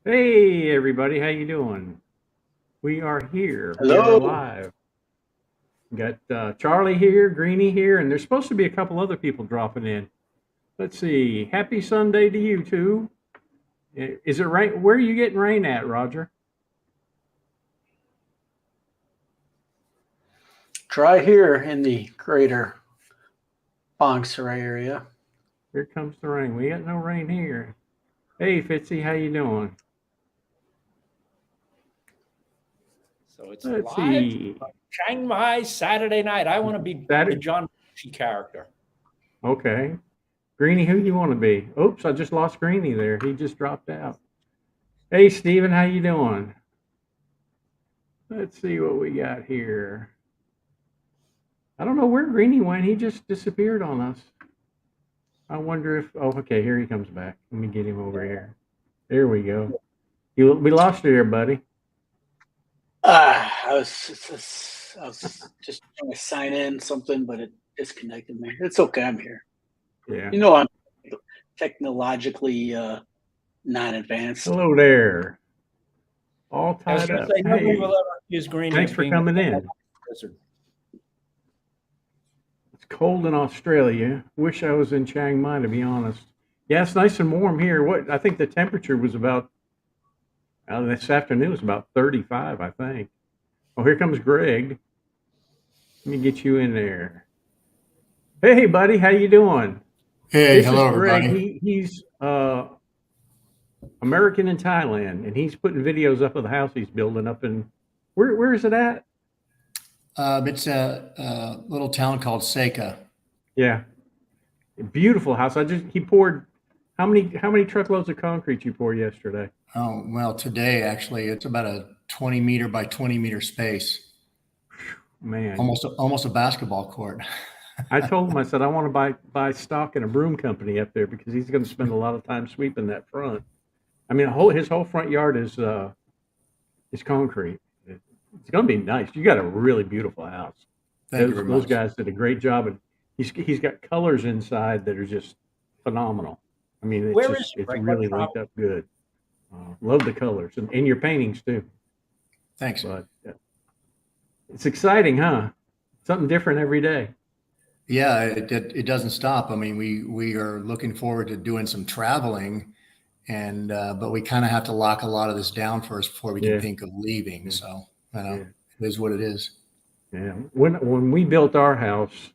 Hey everybody, how you doing? We are here. We are Hello. live. We got Charlie here, Greeny here, and there's supposed to be a couple other people dropping in. Let's see. Happy Sunday to you too. Is it rain? Where are you getting rain at, Roger? Try here in the greater Bongsarai area. Here comes the rain. We got no rain here. Hey Fitzy, how you doing? So it's Let's live see. from Chiang Mai Saturday night. I want to be the That John Belushi character. okay. Greeny, who you want to be? Oops, I just lost Greeny there. He just dropped out. Hey Steven, how you doing? Let's see what we got here. I don't know where Greeny went. He just disappeared on us. I wonder if. Oh, okay. Here he comes back. Let me get him over here. There we go. We lost you there, buddy. I was just trying to sign in something, but it disconnected me. It's okay. I'm here. Yeah. I'm technologically not advanced. Hello there. All I was tied going to up. say nobody Hey, will ever accuse Greeny thanks of for being a coming in. wizard. It's cold in Australia. Wish I was in Chiang Mai, to be honest. Yeah, it's nice and warm here. What I think the temperature was about this afternoon was about 35, I think. Oh, here comes Greg. Let me get you in there. Hey, buddy, how you doing? Hey, This is hello Greg. everybody. He's American in Thailand, and he's putting videos up of the house he's building up in. Where is it at? It's a little town called Seika. Yeah, a beautiful house. He poured how many truckloads of concrete you poured yesterday? Oh, well, today actually it's about a 20 meter by 20 meter space, Man, almost a basketball court. I told him, I said I want to buy stock in a broom company up there because he's going to spend a lot of time sweeping that front. I mean, his whole front yard is concrete. It's going to be nice. You got a really beautiful house. Thank you Those very those much. guys did a great job, and he's got colors inside that are just phenomenal. I mean, Where is he, it's Greg? What really linked province? up good. Love the colors and your paintings too. Thanks. But it's exciting, huh? Something different every day. Yeah, it doesn't stop. I mean, we are looking forward to doing some traveling, and but we kind of have to lock a lot of this down first before we can Yeah, think of leaving. yeah, So, yeah, it is what it is. yeah. When we built our house,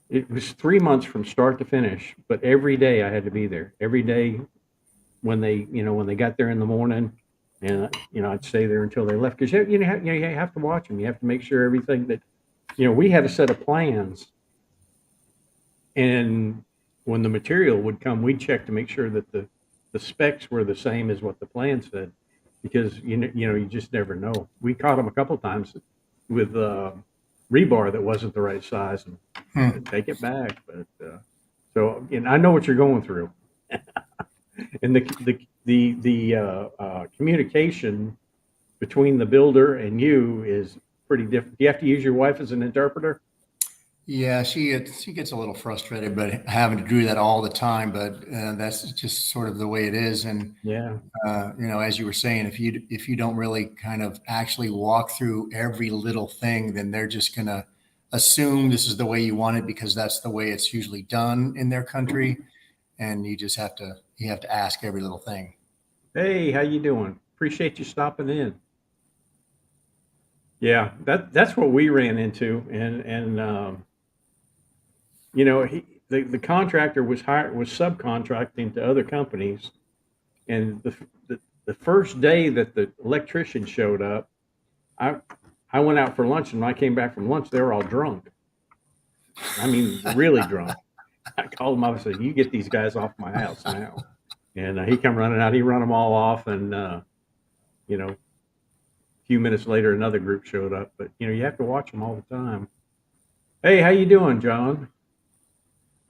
it was 3 months from start to finish. But every day I had to be there. Every day when they got there in the morning, and I'd stay there until they left because you have to watch them. You have to make sure everything that we had a set of plans, and when the material would come, we'd check to make sure that the specs were the same as what the plan said, because you just never know. We caught them a couple times with rebar that wasn't the right size, and Hmm. take it back. But so I know what you're going through. And the communication between the builder and you is pretty different. Do you have to use your wife as an interpreter? Yeah, she gets a little frustrated, but having to do that all the time. But that's just sort of the way it is. And Yeah, as you were saying, if you don't really kind of actually walk through every little thing, then they're just gonna assume this is the way you want it because that's the way it's usually done in their country, and you have to ask every little thing. hey, how you doing? Appreciate you stopping in. Yeah, that's what we ran into, and the contractor was subcontracting to other companies, and the first day that the electrician showed up, I I went out for lunch, and when I came back from lunch, they were all drunk. I mean, really drunk. I called him up and said, "You get these guys off my house now." And he come running out. He run them all off, and a few minutes later, another group showed up. But you have to watch them all the time. Hey, how you doing, John?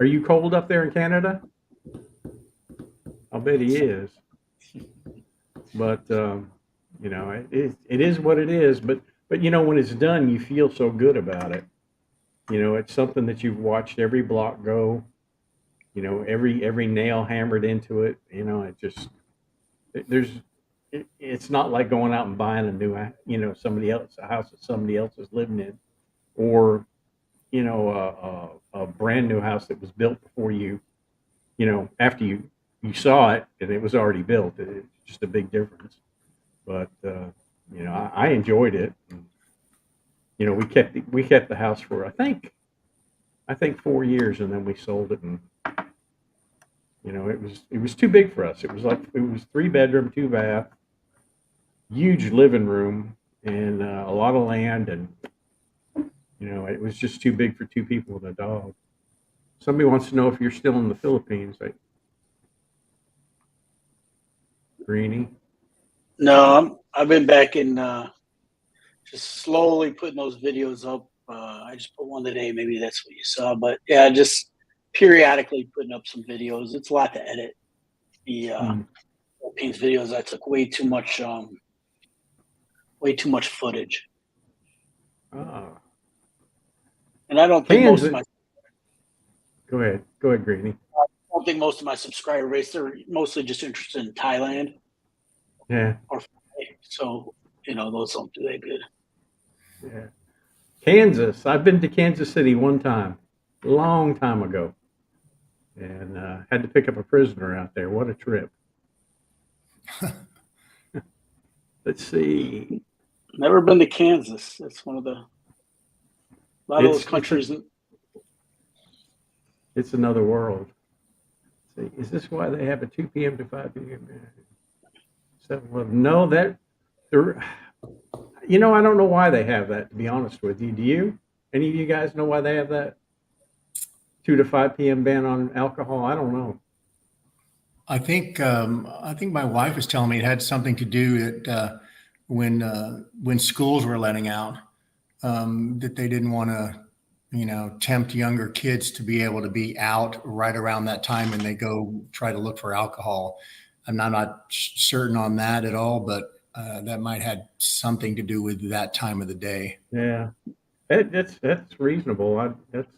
Are you cold up there in Canada? I'll bet he is. But it is what it is. But when it's done, you feel so good about it. It's something that you've watched every block go. Every nail hammered into it. It just there's it's not like going out and buying a new, a house that somebody else is living in, or a brand new house that was built before after you saw it and it was already built. It's just a big difference. But I enjoyed it. And, we kept the house for I think 4 years, and then we sold it, and it was too big for us. It was 3 bedroom, 2 bath, huge living room, and a lot of land, and it was just too big for 2 people and a dog. Somebody wants to know if you're still in the Philippines, Greeny. No, I've been back in, just slowly putting those videos up. I just put one today. Maybe that's what you saw, but yeah, just periodically putting up some videos. It's a lot to edit. The Philippines videos, I took way too much footage, Ah, and I don't think most of Kansas. my Go ahead, Greeny. I don't think most of my subscriber base, they're mostly just interested in Thailand Yeah, or so those don't do that good. yeah. Kansas. I've been to Kansas City one time, a long time ago, and had to pick up a prisoner out there. What a trip! Let's see. Never been to Kansas. That's one of the a lot of those It's countries. it's another world. Let's see, is this why they have a 2 p.m. to 5 p.m.? 7-Eleven. No, that there. I don't know why they have that. To be honest with you, do you? Any of you guys know why they have that 2 to 5 p.m. ban on alcohol? I don't know. I think my wife was telling me it had something to do that when schools were letting out, that they didn't want to tempt younger kids to be able to be out right around that time and they go try to look for alcohol. I'm not certain on that at all, but that might have something to do with that time of the day. Yeah, that's reasonable. That's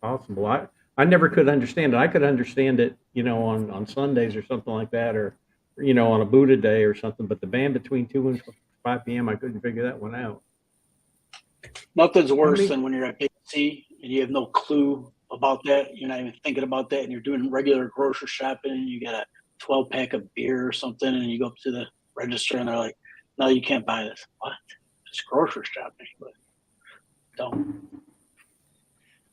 possible. I never could understand it. I could understand it, on Sundays or something like that, or on a Buddha day or something. But the ban between 2 and 5 p.m., I couldn't figure that one out. Nothing's worse than when you're at Big C and you have no clue about that. You're not even thinking about that, and you're doing regular grocery shopping. And you got a 12-pack of beer or something, and you go up to the register, and they're like, "No, you can't buy this." What? Just grocery shopping, but don't.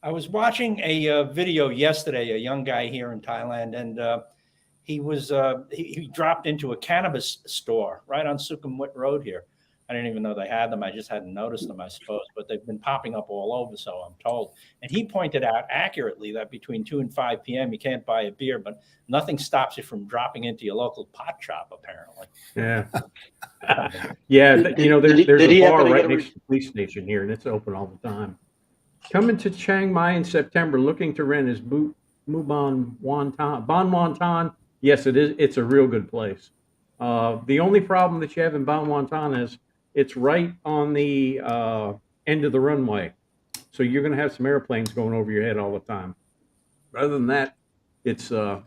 I was watching a video yesterday, a young guy here in Thailand, and he dropped into a cannabis store right on Sukhumvit Road here. I didn't even know they had them. I just hadn't noticed them, I suppose, but they've been popping up all over, so I'm told. And he pointed out accurately that between 2 and 5 p.m. you can't buy a beer, but nothing stops you from dropping into your local pot shop, apparently. Yeah. Yeah, there's a bar right next to the police station here, and it's open all the time. Coming to Chiang Mai in September, looking to rent is Ban Wonton. Yes, it is. It's a real good place. The only problem that you have in Ban Wonton is it's right on the end of the runway, so you're going to have some airplanes going over your head all the time. Other than that, it's a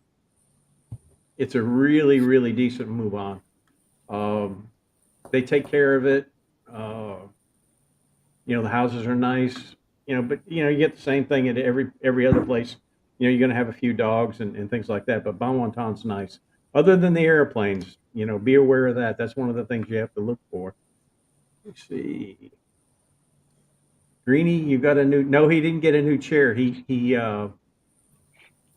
really, really decent move on. They take care of it. The houses are nice. But you get the same thing at every other place. You're going to have a few dogs and things like that. But Ban Wonton's nice. Other than the airplanes, be aware of that. That's one of the things you have to look for. Let's see. Greeny, you got a new? No, he didn't get a new chair. He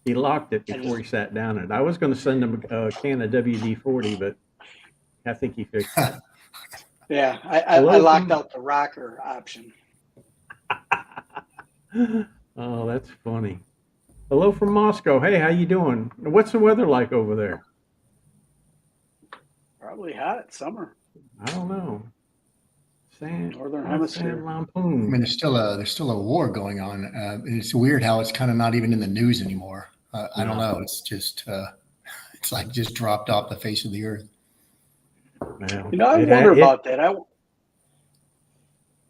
locked it before he sat down in it. I was going to send him a can of WD-40, but I think he fixed it. Yeah, I locked out the rocker option. Oh, that's funny. Hello from Moscow. Hey, how you doing? What's the weather like over there? Probably hot summer. I don't know. Northern Hemisphere. I mean, there's still a war going on. It's weird how it's kind of not even in the news anymore. I don't know. It's just it's like just dropped off the face of the earth. Well, I wonder about that.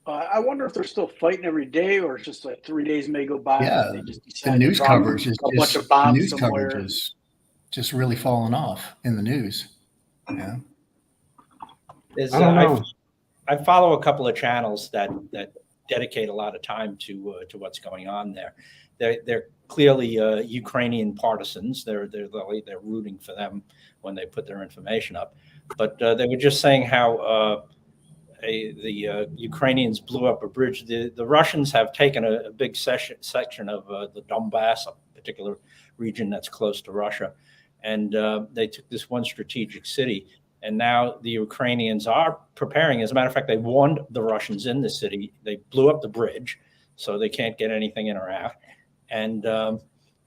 I wonder if they're still fighting every day, or it's just like 3 days may go by. Yeah, they just the news coverage is bunch of bombs coverage is just really falling off in the news. Yeah. There's, I don't know. I follow a couple of channels that dedicate a lot of time to what's going on there. They're clearly Ukrainian partisans. They're rooting for them when they put their information up. But they were just saying how the Ukrainians blew up a bridge. The Russians have taken a big section of the Donbass, a particular region that's close to Russia, and they took this one strategic city. And now the Ukrainians are preparing. As a matter of fact, they warned the Russians in the city. They blew up the bridge, so they can't get anything in or out. And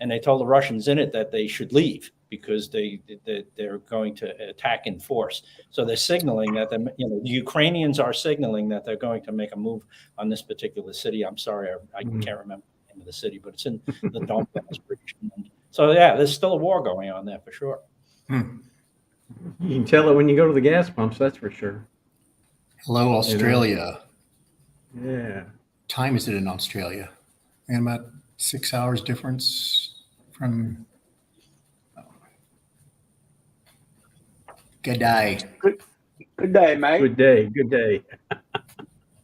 they told the Russians in it that they should leave because they're going to attack in force. So they're signaling that the Ukrainians are signaling that they're going to make a move on this particular city. I'm sorry, I can't remember the name of the city, but it's in the Donbass region. So yeah, there's still a war going on there for sure. You can tell it when you go to the gas pumps, that's for sure. Hello, Australia. Yeah. Time is it in Australia? And about 6 hours difference from. Good day. Good day, mate. Good day. Good day.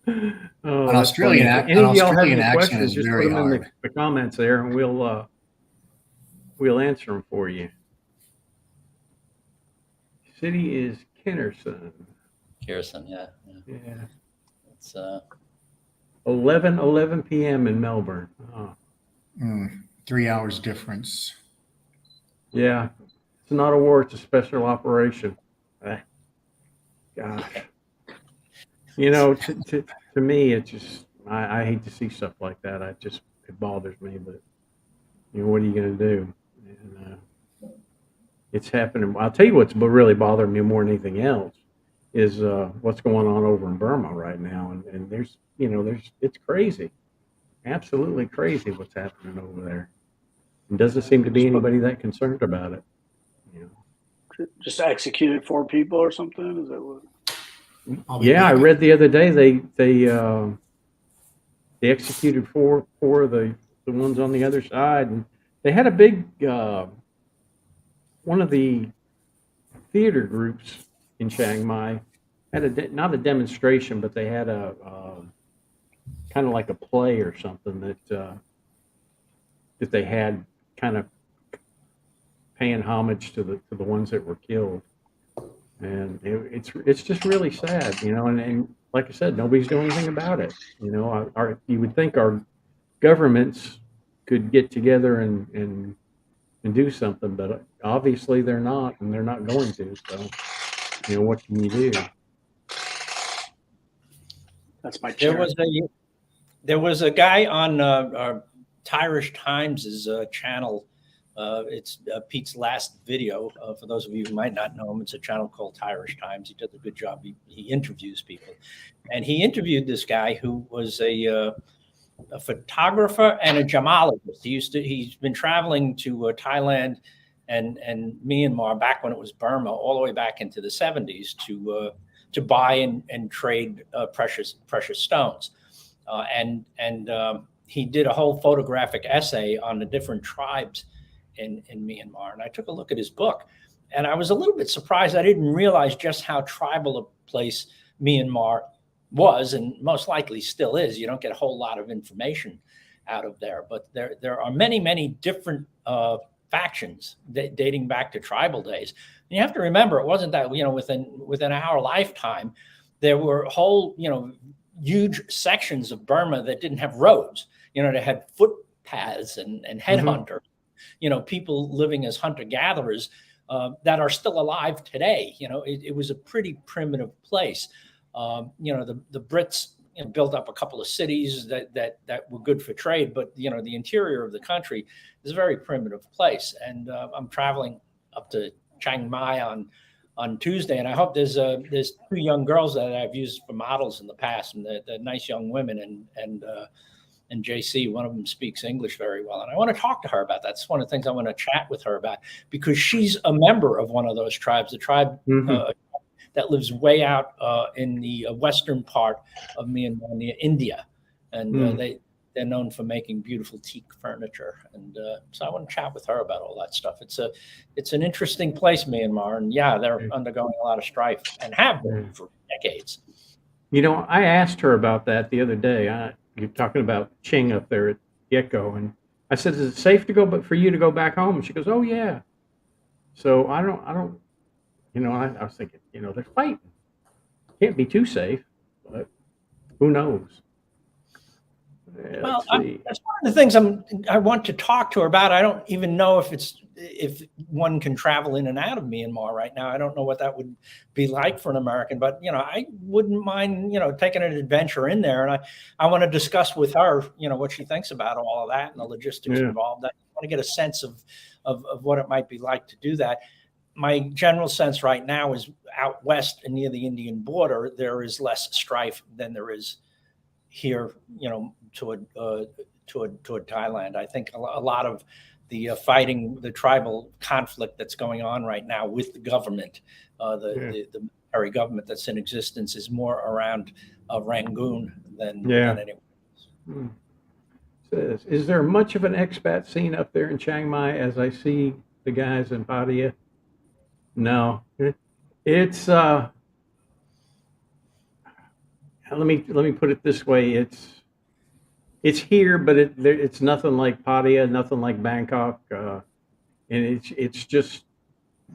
An Australian accent is just very put them in hard. the comments there, and we'll answer them for you. City is Kennerson. Kirsten, yeah. It's 11 p.m. in Melbourne. Oh. 3 hours difference. Yeah, it's not a war; it's a special operation. Gosh, to me, it just I hate to see stuff like that. It bothers me, but what are you going to do? And, it's happening. I'll tell you what's really bothering me more than anything else is what's going on over in Burma right now, and it's crazy, absolutely crazy what's happening over there. And doesn't seem to be anybody that concerned about it. Just executed 4 people or something. Is that what? Yeah, I read the other day they executed four of the ones on the other side, and they had a big one of the theater groups in Chiang Mai had not a demonstration, but they had a kind of like a play or something that they had kind of paying homage to the ones that were killed, and it's just really sad, and like I said, nobody's doing anything about it. You would think our governments could get together and do something, but obviously they're not, and they're not going to. So, what can you do? That's my chair. There was a guy on Irish Times' channel. It's Pete's last video. For those of you who might not know him, it's a channel called Irish Times. He does a good job. He interviews people, and he interviewed this guy who was a photographer and a gemologist. He's been traveling to Thailand and Myanmar back when it was Burma, all the way back into the 70s to buy and trade precious stones. And he did a whole photographic essay on the different tribes in Myanmar. And I took a look at his book, and I was a little bit surprised. I didn't realize just how tribal a place Myanmar was, and most likely still is. You don't get a whole lot of information out of there, but there are many different factions dating back to tribal days. And you have to remember, it wasn't that within our lifetime there were whole huge sections of Burma that didn't have roads. They had footpaths and headhunters. People living as hunter-gatherers that are still alive today. It was a pretty primitive place. The Brits built up a couple of cities that were good for trade, but the interior of the country is a very primitive place. And I'm traveling up to Chiang Mai on Tuesday, and I hope there's 2 young girls that I've used for models in the past, and they're nice young women, and JC, one of them speaks English very well. And I want to talk to her about that. That's one of the things I want to chat with her about, because she's a member of one of those tribes, the tribe that lives way out in the western part of Myanmar, near India. And they they're known for making beautiful teak furniture. And so I want to chat with her about all that stuff. It's an interesting place, Myanmar. And yeah, they're undergoing a lot of strife and have been for decades. You know, I asked her about that the other day. You're talking about Ching up there at Gecko, and I said, "Is it safe to go, but for you to go back home?" And she goes, "Oh yeah." So I don't, you know, I was thinking, you know, they're fighting. Can't be too safe, but who knows? Well, that's one of the things I want to talk to her about. I don't even know if one can travel in and out of Myanmar right now. I don't know what that would be like for an American, but you know, I wouldn't mind, you know, taking an adventure in there. And I want to discuss with her, you know, what she thinks about all of that and the logistics involved. I want to get a sense of what it might be like to do that. My general sense right now is out west and near the Indian border, there is less strife than there is here, you know, toward Thailand. I think a lot of the fighting, the tribal conflict that's going on right now with the government, the military government that's in existence, is more around Rangoon than anywhere else. Is there much of an expat scene up there in Chiang Mai as I see the guys in Pattaya? No, it's let me put it this way. It's here, but it's nothing like Pattaya, nothing like Bangkok, and it's just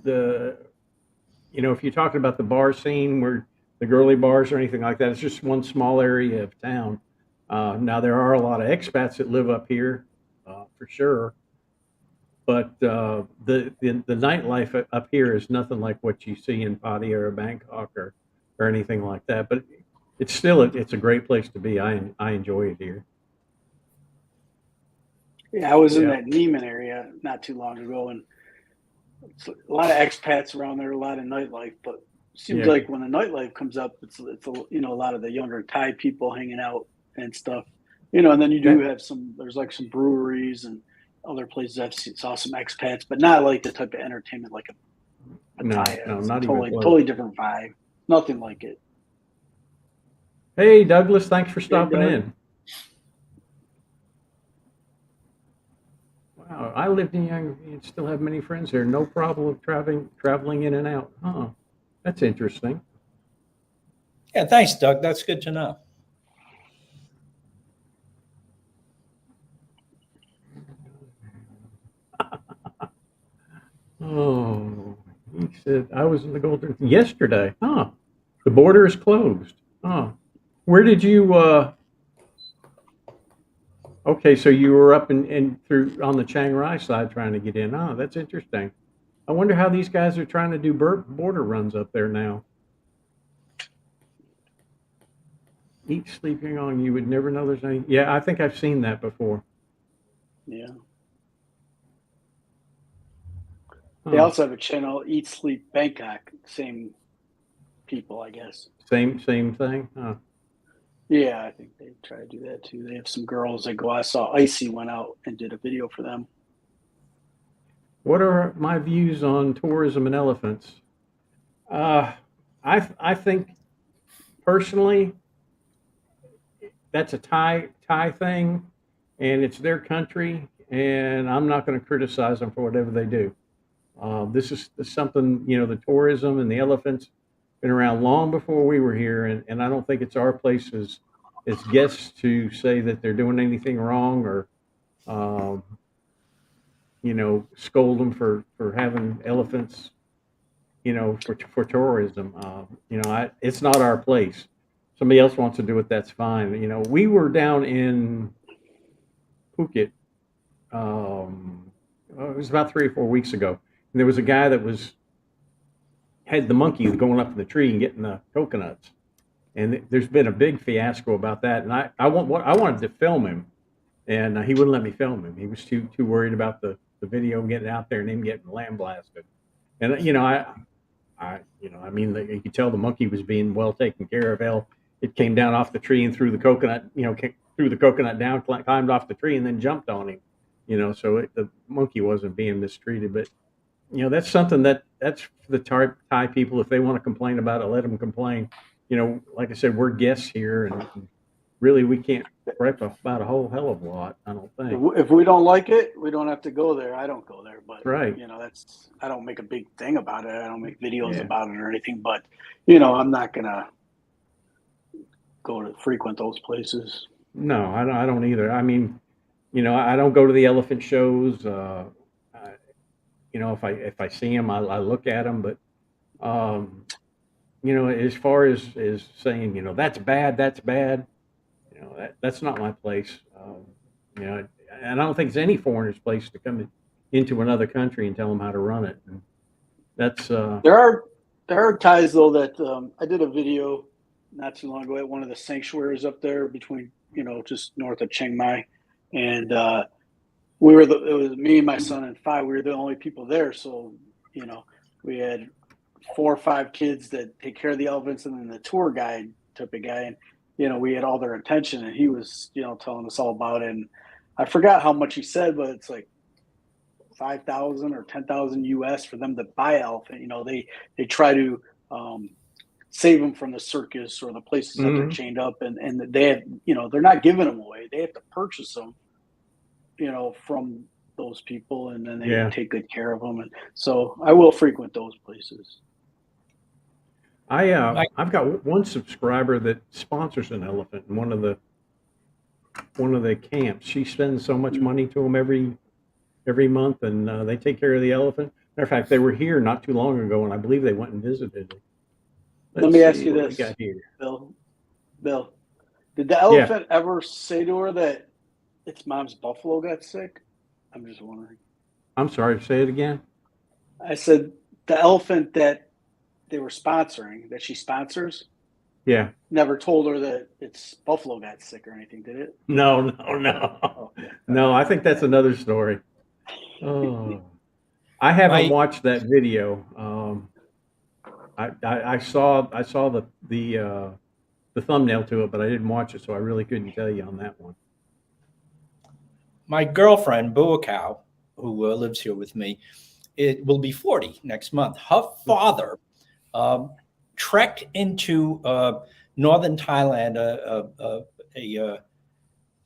the, you know, if you're talking about the bar scene where the girly bars or anything like that, it's just one small area of town. Now there are a lot of expats that live up here, for sure, but the nightlife up here is nothing like what you see in Pattaya or Bangkok or anything like that. But it's still it's a great place to be. I enjoy it here. Yeah, I was in that Neiman area not too long ago, and it's a lot of expats around there, a lot of nightlife. But it seems like when the nightlife comes up, it's you know, a lot of the younger Thai people hanging out and stuff. You know, and then you do have there's like some breweries and other places saw some expats, but not like the type of entertainment like a Pattaya. No, it's not totally, even totally different vibe. Nothing like it. Hey, Douglas, thanks for stopping in. Wow, I lived in Young and still have many friends there. No problem traveling in and out. Huh. That's interesting. Yeah, thanks, Doug. That's good to know. Oh, he said I was in the Golden yesterday. Huh. The border is closed. Huh. Where did you okay, so you were up and through on the Chiang Rai side trying to get in. Oh, that's interesting. I wonder how these guys are trying to do border runs up there now. Eat sleeping on, you would never know there's any. Yeah, I think I've seen that before. Yeah. They also have a channel, Eat Sleep Bangkok. Same people, I guess. Same thing. Huh. Yeah, I think they try to do that too. They have some girls that go. I saw Icy went out and did a video for them. What are my views on tourism and elephants? I think personally that's a Thai thing, and it's their country, and I'm not going to criticize them for whatever they do. This is something, you know, the tourism and the elephants been around long before we were here, and I don't think it's our place as guests to say that they're doing anything wrong or you know, scold them for having elephants, you know, for tourism. You know, it's not our place. Somebody else wants to do it, that's fine. You know, we were down in Phuket. It was about 3 or 4 weeks ago, and there was a guy that had the monkey going up in the tree and getting the coconuts. And there's been a big fiasco about that. And I wanted to film him, and he wouldn't let me film him. He was too worried about the video getting out there and him getting lamb blasted. And you know, I mean, you could tell the monkey was being well taken care of. Hell, it came down off the tree and threw the coconut. You know, threw the coconut down, climbed off the tree, and then jumped on him. You know, so the monkey wasn't being mistreated. But you know, that's something that's for the Thai people. If they want to complain about it, let them complain. You know, like I said, we're guests here, and really we can't gripe about a whole hell of a lot. I don't think. If we don't like it, we don't have to go there. I don't go there, but Right. I don't make a big thing about it. I don't make videos Yeah. about it or anything, but I'm not gonna go to frequent those places. No, I don't either. I mean, I don't go to the elephant shows. If I see them, I look at them. But as far as saying, that's bad, that's not my place. And I don't think it's any foreigner's place to come into another country and tell them how to run it. And that's There are ties though that I did a video not too long ago at one of the sanctuaries up there between just north of Chiang Mai, and it was me, my son, and 5. We were the only people there, so we had 4 or 5 kids that take care of the elephants, and then the tour guide type of guy, and we had all their attention, and he was telling us all about it. And I forgot how much he said, but it's like 5,000 or 10,000 US for them to buy elephant. They try to save them from the circus or the places that they're chained up, and they have, they're not giving them away. They have to purchase them, from those people, and then they take good care of them. And so I will frequent those places. I've got one subscriber that sponsors an elephant in one of the camps. She spends so much money to them every month, and they take care of the elephant. Matter of fact, they were here not too long ago, and I believe they went and visited them. Let me ask you this, Bill. Did the elephant ever say to her that its mom's buffalo got sick? I'm just wondering. I'm sorry, say it again. I said the elephant that they were sponsoring, that she sponsors, never told her that its buffalo got sick or anything, did it? No. Okay. No, I think that's another story. Oh, I haven't watched that video. I saw the thumbnail to it, but I didn't watch it, so I really couldn't tell you on that one. My girlfriend, Buakaw, who lives here with me, it will be 40 next month. Her father trekked into northern Thailand,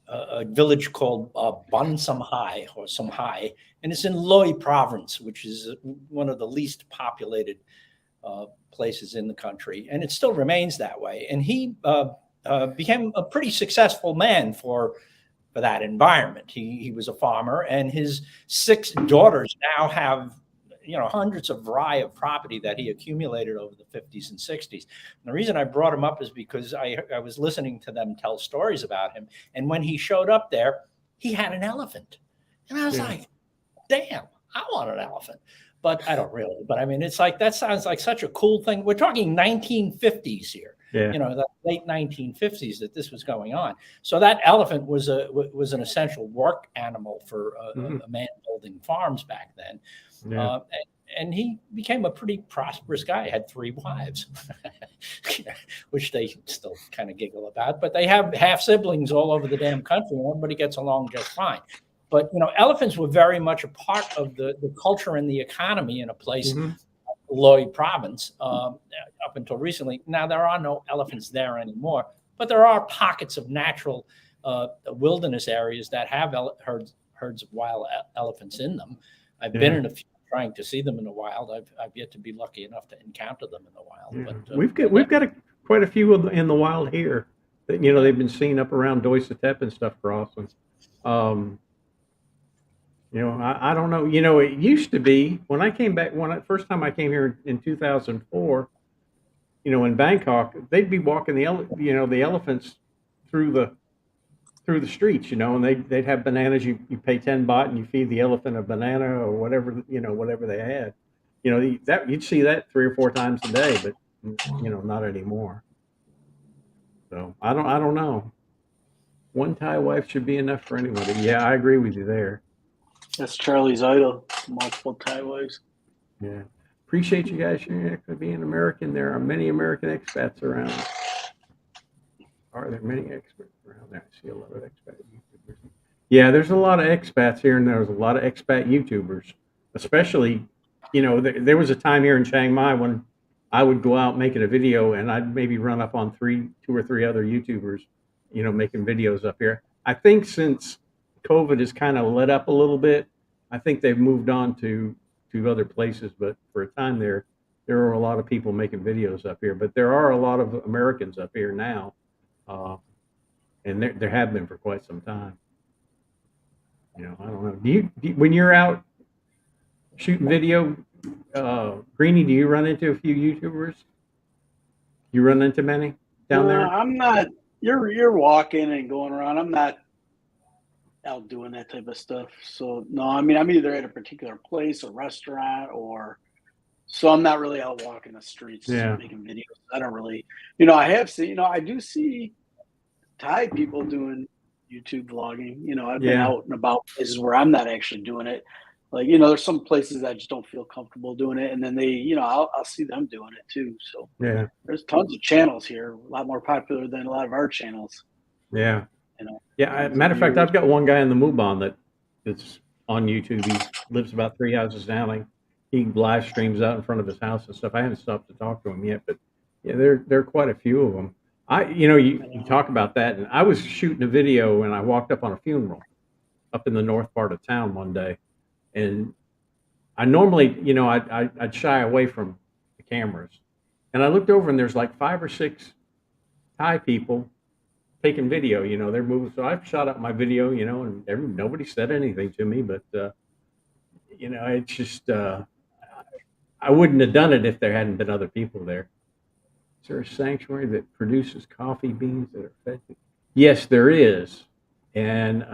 a village called Ban Samhai or Samhai, and it's in Loi province, which is one of the least populated places in the country, and it still remains that way. And he became a pretty successful man for that environment. He was a farmer, and his 6 daughters now have hundreds of rai of property that he accumulated over the 50s and 60s. And the reason I brought him up is because I was listening to them tell stories about him, and when he showed up there, he had an elephant, and I was like, damn, I want an elephant. But I don't really. But I mean, it's like, that sounds like such a cool thing. We're talking 1950s here. The late 1950s that this was going on. So that elephant was an essential work animal for a man building farms back then. And he became a pretty prosperous guy. He had 3 wives, which they still kind of giggle about. But they have half siblings all over the damn country, and everybody gets along just fine. But elephants were very much a part of the culture and the economy in a place, Loi province, up until recently. Now there are no elephants there anymore, but there are pockets of natural wilderness areas that have herds of wild elephants in them. I've been in a few trying to see them in the wild. I've yet to be lucky enough to encounter them in the wild. But we've got quite a few in the wild here that they've been seen up around Doisatep and stuff crossing. I don't know. It used to be when I came back, first time I came here in 2004, in Bangkok, they'd be walking the elephants through the streets, and they'd have bananas. You pay 10 baht and you feed the elephant a banana or whatever, whatever they had. That you'd see that 3 or 4 times a day, but not anymore. So I don't know. One Thai wife should be enough for anybody. Yeah, I agree with you there. That's Charlie's idol. Multiple Thai wives. Yeah. Appreciate you guys sharing being American. There are many American expats around. Are there many expats around there? I see a lot of expat YouTubers. Yeah, there's a lot of expats here, and there's a lot of expat YouTubers. Especially, there was a time here in Chiang Mai when I would go out making a video, and I'd maybe run up on 2 or 3 other YouTubers making videos up here. I think since COVID has kind of let up a little bit, I think they've moved on to other places. But for a time there were a lot of people making videos up here. But there are a lot of Americans up here now, and there have been for quite some time. I don't know. Do you when you're out shooting video, Greeny, do you run into a few YouTubers? You run into many down there? I'm not. You're walking and going around. I'm not out doing that type of stuff. So no, I mean, I'm either at a particular place, a restaurant, so I'm not really out walking the streets making videos. I don't really, I have seen, I do see Thai people doing YouTube vlogging. I've been out and about places where I'm not actually doing it. Like, there's some places I just don't feel comfortable doing it. And then they, I'll see them doing it too. So there's tons of channels here, a lot more popular than a lot of our channels. Yeah. Matter of fact, I've got one guy in the Mubon that's on YouTube. He lives about 3 houses down. He live streams out in front of his house and stuff. I haven't stopped to talk to him yet, but there are quite a few of them. You talk about that, and I was shooting a video and I walked up on a funeral up in the north part of town one day, and I normally, I'd shy away from the cameras, and I looked over and there's like 5 or 6 Thai people taking video. They're moving. So I've shot up my video, and nobody said anything to me, but it's just I wouldn't have done it if there hadn't been other people there. Is there a sanctuary that produces coffee beans that are fed? Yes, there is. And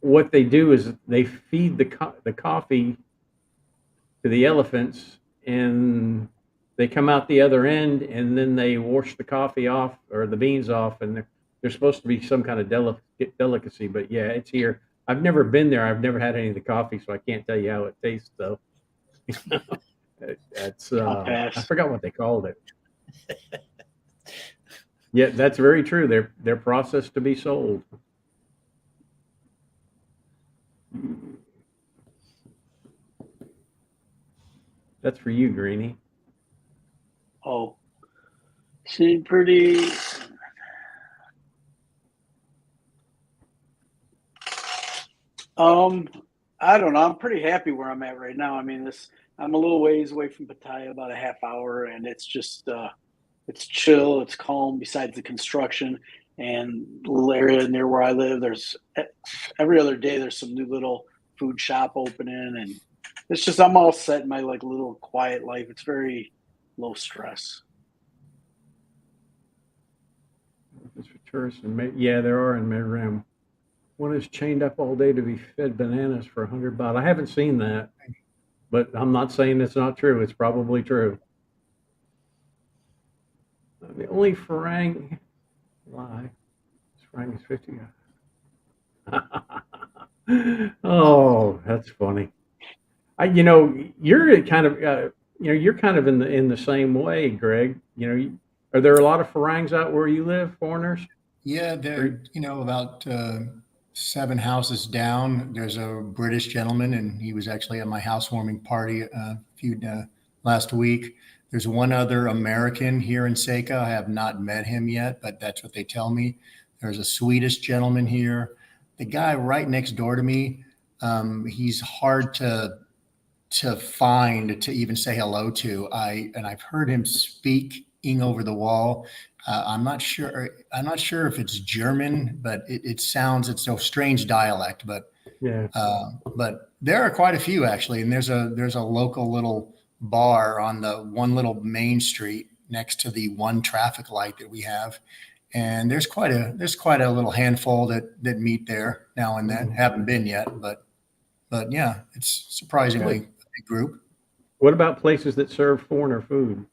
what they do is they feed the coffee to the elephants, and they come out the other end, and then they wash the coffee off or the beans off, and they're supposed to be some kind of delicacy. But yeah, it's here. I've never been there. I've never had any of the coffee, so I can't tell you how it tastes, though. That's I forgot what they called it. Yeah, that's very true. They're processed to be sold. That's for you, Greeny. Oh, seem pretty. I don't know. I'm pretty happy where I'm at right now. I mean, I'm a little ways away from Pattaya, about a half hour, and it's just it's chill, it's calm. Besides the construction and the little area near where I live, there's every other day there's some new little food shop opening, and it's just I'm all set in my like little quiet life. It's very low stress. It's for tourists, and there are in Meram. One is chained up all day to be fed bananas for 100 baht. I haven't seen that, but I'm not saying it's not true. It's probably true. The only farang lie. Farang is 50. Oh, that's funny. You're kind of you're kind of in the same way, Greg. Are there a lot of farangs out where you live, foreigners? Yeah, they're about 7 houses down. There's a British gentleman, and he was actually at my housewarming party last week. There's one other American here in Seika. I have not met him yet, but that's what they tell me. There's a Swedish gentleman here. The guy right next door to me, he's hard to find, to even say hello to. I've heard him speaking over the wall. I'm not sure if it's German, but it's a strange dialect, but there are quite a few actually. And there's a local little bar on the one little main street next to the one traffic light that we have. And there's quite a little handful that meet there now and then. Haven't been yet, but yeah, it's surprisingly a big group. What about places that serve foreigner food?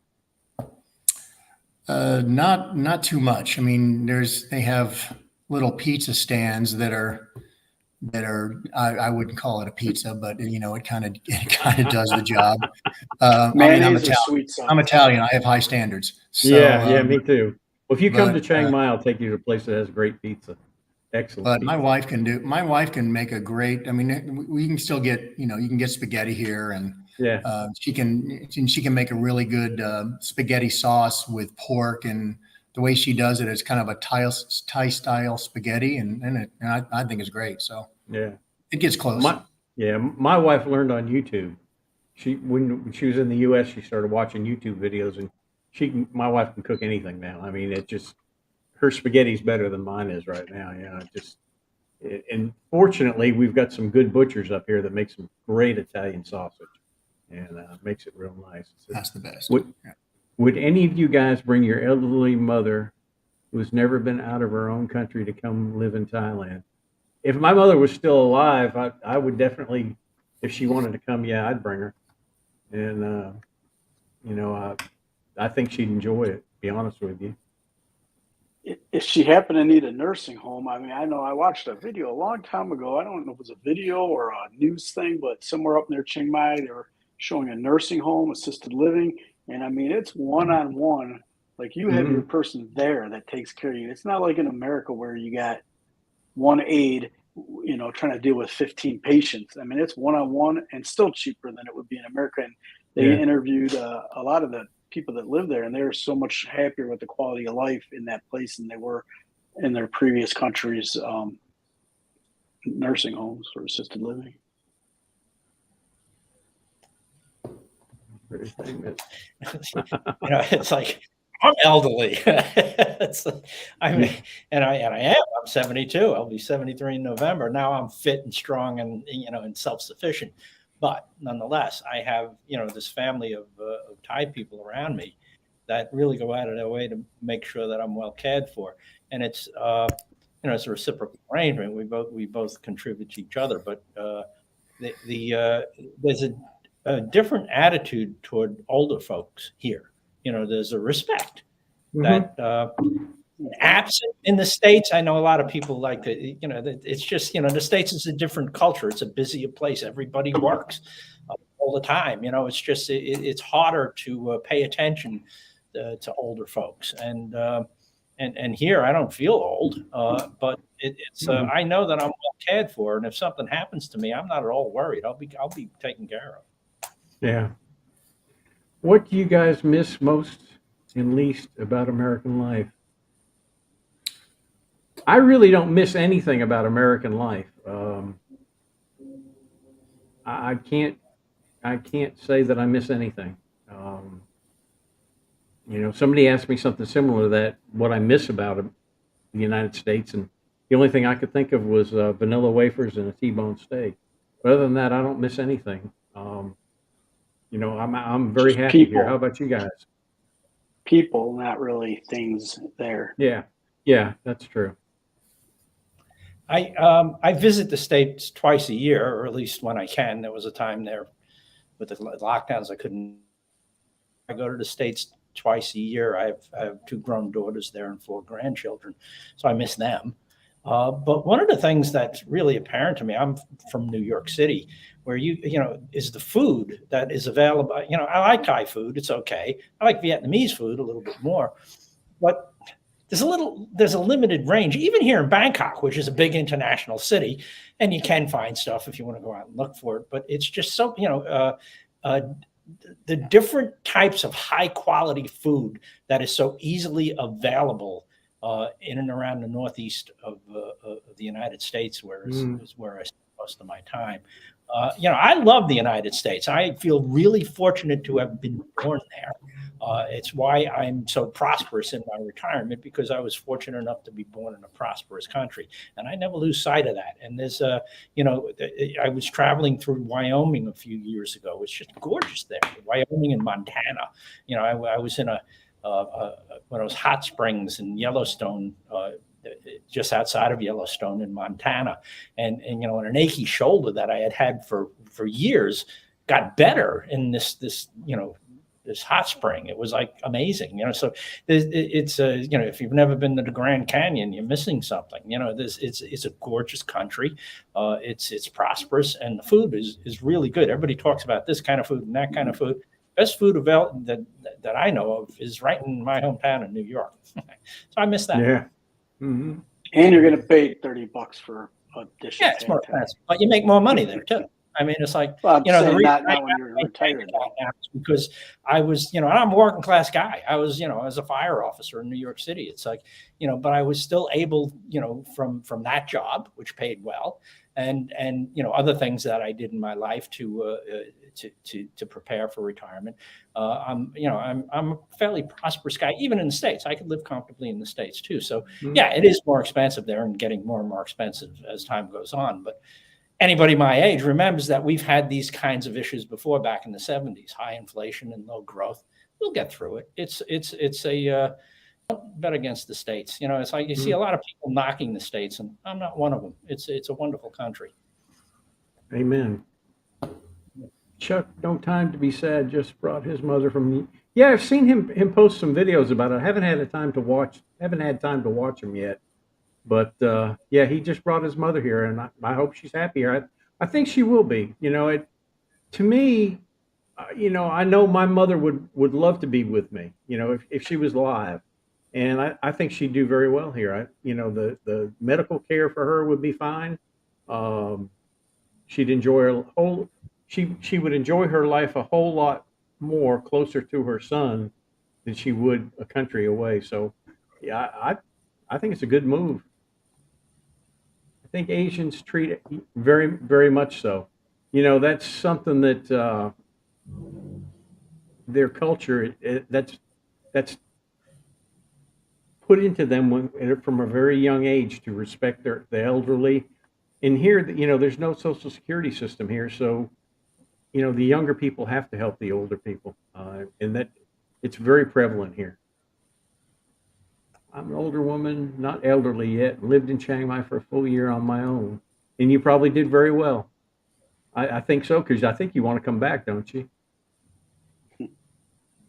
Not too much. I mean, they have little pizza stands that are I wouldn't call it a pizza, but it kind of does the job. I'm Italian. I have high standards. So, yeah, me too. Well, if you come to Chiang Mai, I'll take you to a place that has great pizza. Excellent. But pizza. my wife can make a great. I mean, we can still get you can get spaghetti here, and she can make a really good spaghetti sauce with pork and the way she does it is kind of a Thai style spaghetti, and I think it's great. So Yeah. it gets close. My wife learned on YouTube. When she was in the U.S., she started watching YouTube videos, and my wife can cook anything now. I mean, her spaghetti's better than mine is right now. And fortunately, we've got some good butchers up here that make some great Italian sausage, and makes it real nice. That's the best. Would any of you guys bring your elderly mother, who's never been out of her own country, to come live in Thailand? If my mother was still alive, I would definitely, if she wanted to come, yeah, I'd bring her. And, I think she'd enjoy it, to be honest with you. If she happened to need a nursing home, I mean, I know I watched a video a long time ago. I don't know if it was a video or a news thing, but somewhere up near Chiang Mai, they were showing a nursing home, assisted living. And I mean, it's one-on-one. Like you have your person there that takes care of you. It's not like in America where you got one aide, trying to deal with 15 patients. I mean, it's one-on-one and still cheaper than it would be in America. And they interviewed a lot of the people that live there, and they're so much happier with the quality of life in that place than they were in their previous countries' nursing homes or assisted living. Very famous. It's like I'm elderly. I mean, and I am. I'm 72. I'll be 73 in November. Now I'm fit and strong and and self-sufficient. But nonetheless, I have this family of Thai people around me that really go out of their way to make sure that I'm well cared for, and it's it's a reciprocal arrangement. We both contribute to each other, but there's a different attitude toward older folks here. There's a respect that absent in the States. I know a lot of people like to, it's just, the States is a different culture. It's a busier place. Everybody works all the time. It's just, it's harder to pay attention to older folks. And here I don't feel old, but it's I know that I'm well cared for. And if something happens to me, I'm not at all worried. I'll be taken care of. Yeah. What do you guys miss most and least about American life? I really don't miss anything about American life. I can't say that I miss anything. Somebody asked me something similar to that, what I miss about the United States, and the only thing I could think of was vanilla wafers and a T-bone steak. But other than that, I don't miss anything. I'm very Just happy people. here. How about you guys? People, not really things there. Yeah, that's true. I visit the States twice a year, or at least when I can. There was a time there with the lockdowns I couldn't. I go to the States twice a year. I have 2 grown daughters there and 4 grandchildren, so I miss them. But one of the things that's really apparent to me, I'm from New York City, where is the food that is available. I like Thai food; it's okay. I like Vietnamese food a little bit more, but there's a limited range, even here in Bangkok, which is a big international city, and you can find stuff if you want to go out and look for it. But it's just so the different types of high quality food that is so easily available in and around the northeast of the United States, where is where I spend most of my time. I love the United States. I feel really fortunate to have been born there. It's why I'm so prosperous in my retirement, because I was fortunate enough to be born in a prosperous country, and I never lose sight of that. And there's I was traveling through Wyoming a few years ago. It's just gorgeous there. Wyoming and Montana. I was in one of those hot springs in Yellowstone, just outside of Yellowstone in Montana, and an achy shoulder that I had for years got better in this hot spring. It was like amazing, so it's if you've never been to the Grand Canyon, you're missing something. It's a gorgeous country. It's prosperous, and the food is really good. Everybody talks about this kind of food and that kind of food. Best food that I know of is right in my hometown in New York. So I miss that. Yeah. And you're going to pay $30 for a dish. Yeah, it's more expensive, but you make more money there too. I mean, it's like, Well, I'm the saying reason not when you're retired. Though. because I was, and I'm a working class guy. I was, as a fire officer in New York City. It's like, but I was still able, from that job, which paid well, and other things that I did in my life to prepare for retirement. I'm a fairly prosperous guy, even in the States. I could live comfortably in the States too. So yeah, it is more expensive there and getting more and more expensive as time goes on. But anybody my age remembers that we've had these kinds of issues before back in the 70s, high inflation and low growth. We'll get through it. It's a bet against the States. It's like you see a lot of people knocking the States, and I'm not one of them. It's a wonderful country. Amen. Chuck, no time to be sad, just brought his mother from. Yeah, I've seen him post some videos about it. I haven't had time to watch them yet. But yeah, he just brought his mother here, and I hope she's happy here. I think she will be. To me, I know my mother would love to be with me. If she was alive, and I think she'd do very well here. The medical care for her would be fine. She'd enjoy her whole. She would enjoy her life a whole lot more closer to her son than she would a country away. So, yeah, I think it's a good move. I think Asians treat it very, very much so. That's something that their culture that's put into them from a very young age to respect the elderly. And here, there's no social security system here, so the younger people have to help the older people, and that it's very prevalent here. I'm an older woman, not elderly yet, lived in Chiang Mai for a full year on my own. And you probably did very well. I think so, because I think you want to come back, don't you?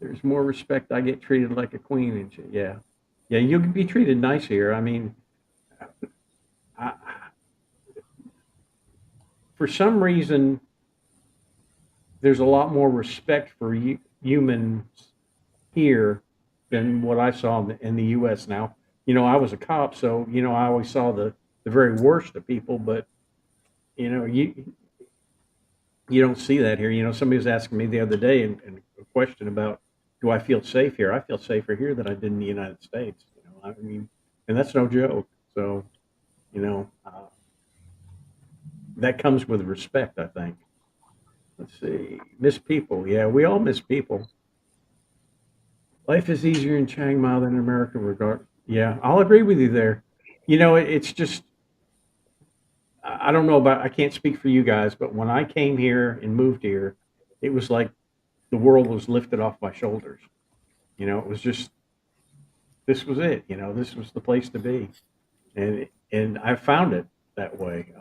There's more respect. I get treated like a queen. And yeah. Yeah, you'll be treated nice here. I mean, for some reason, there's a lot more respect for humans here than what I saw in the U.S. Now, I was a cop, so I always saw the very worst of people, but you don't see that here. Somebody was asking me the other day and a question about, do I feel safe here? I feel safer here than I did in the United States. I mean, and that's no joke. So, that comes with respect, I think. Let's see, miss people. Yeah, we all miss people. Life is easier in Chiang Mai than in America, Yeah, I'll agree with you there. It's just, I don't know I can't speak for you guys, but when I came here and moved here, it was like the world was lifted off my shoulders. It was just, this was it. This was the place to be. And I found it that way.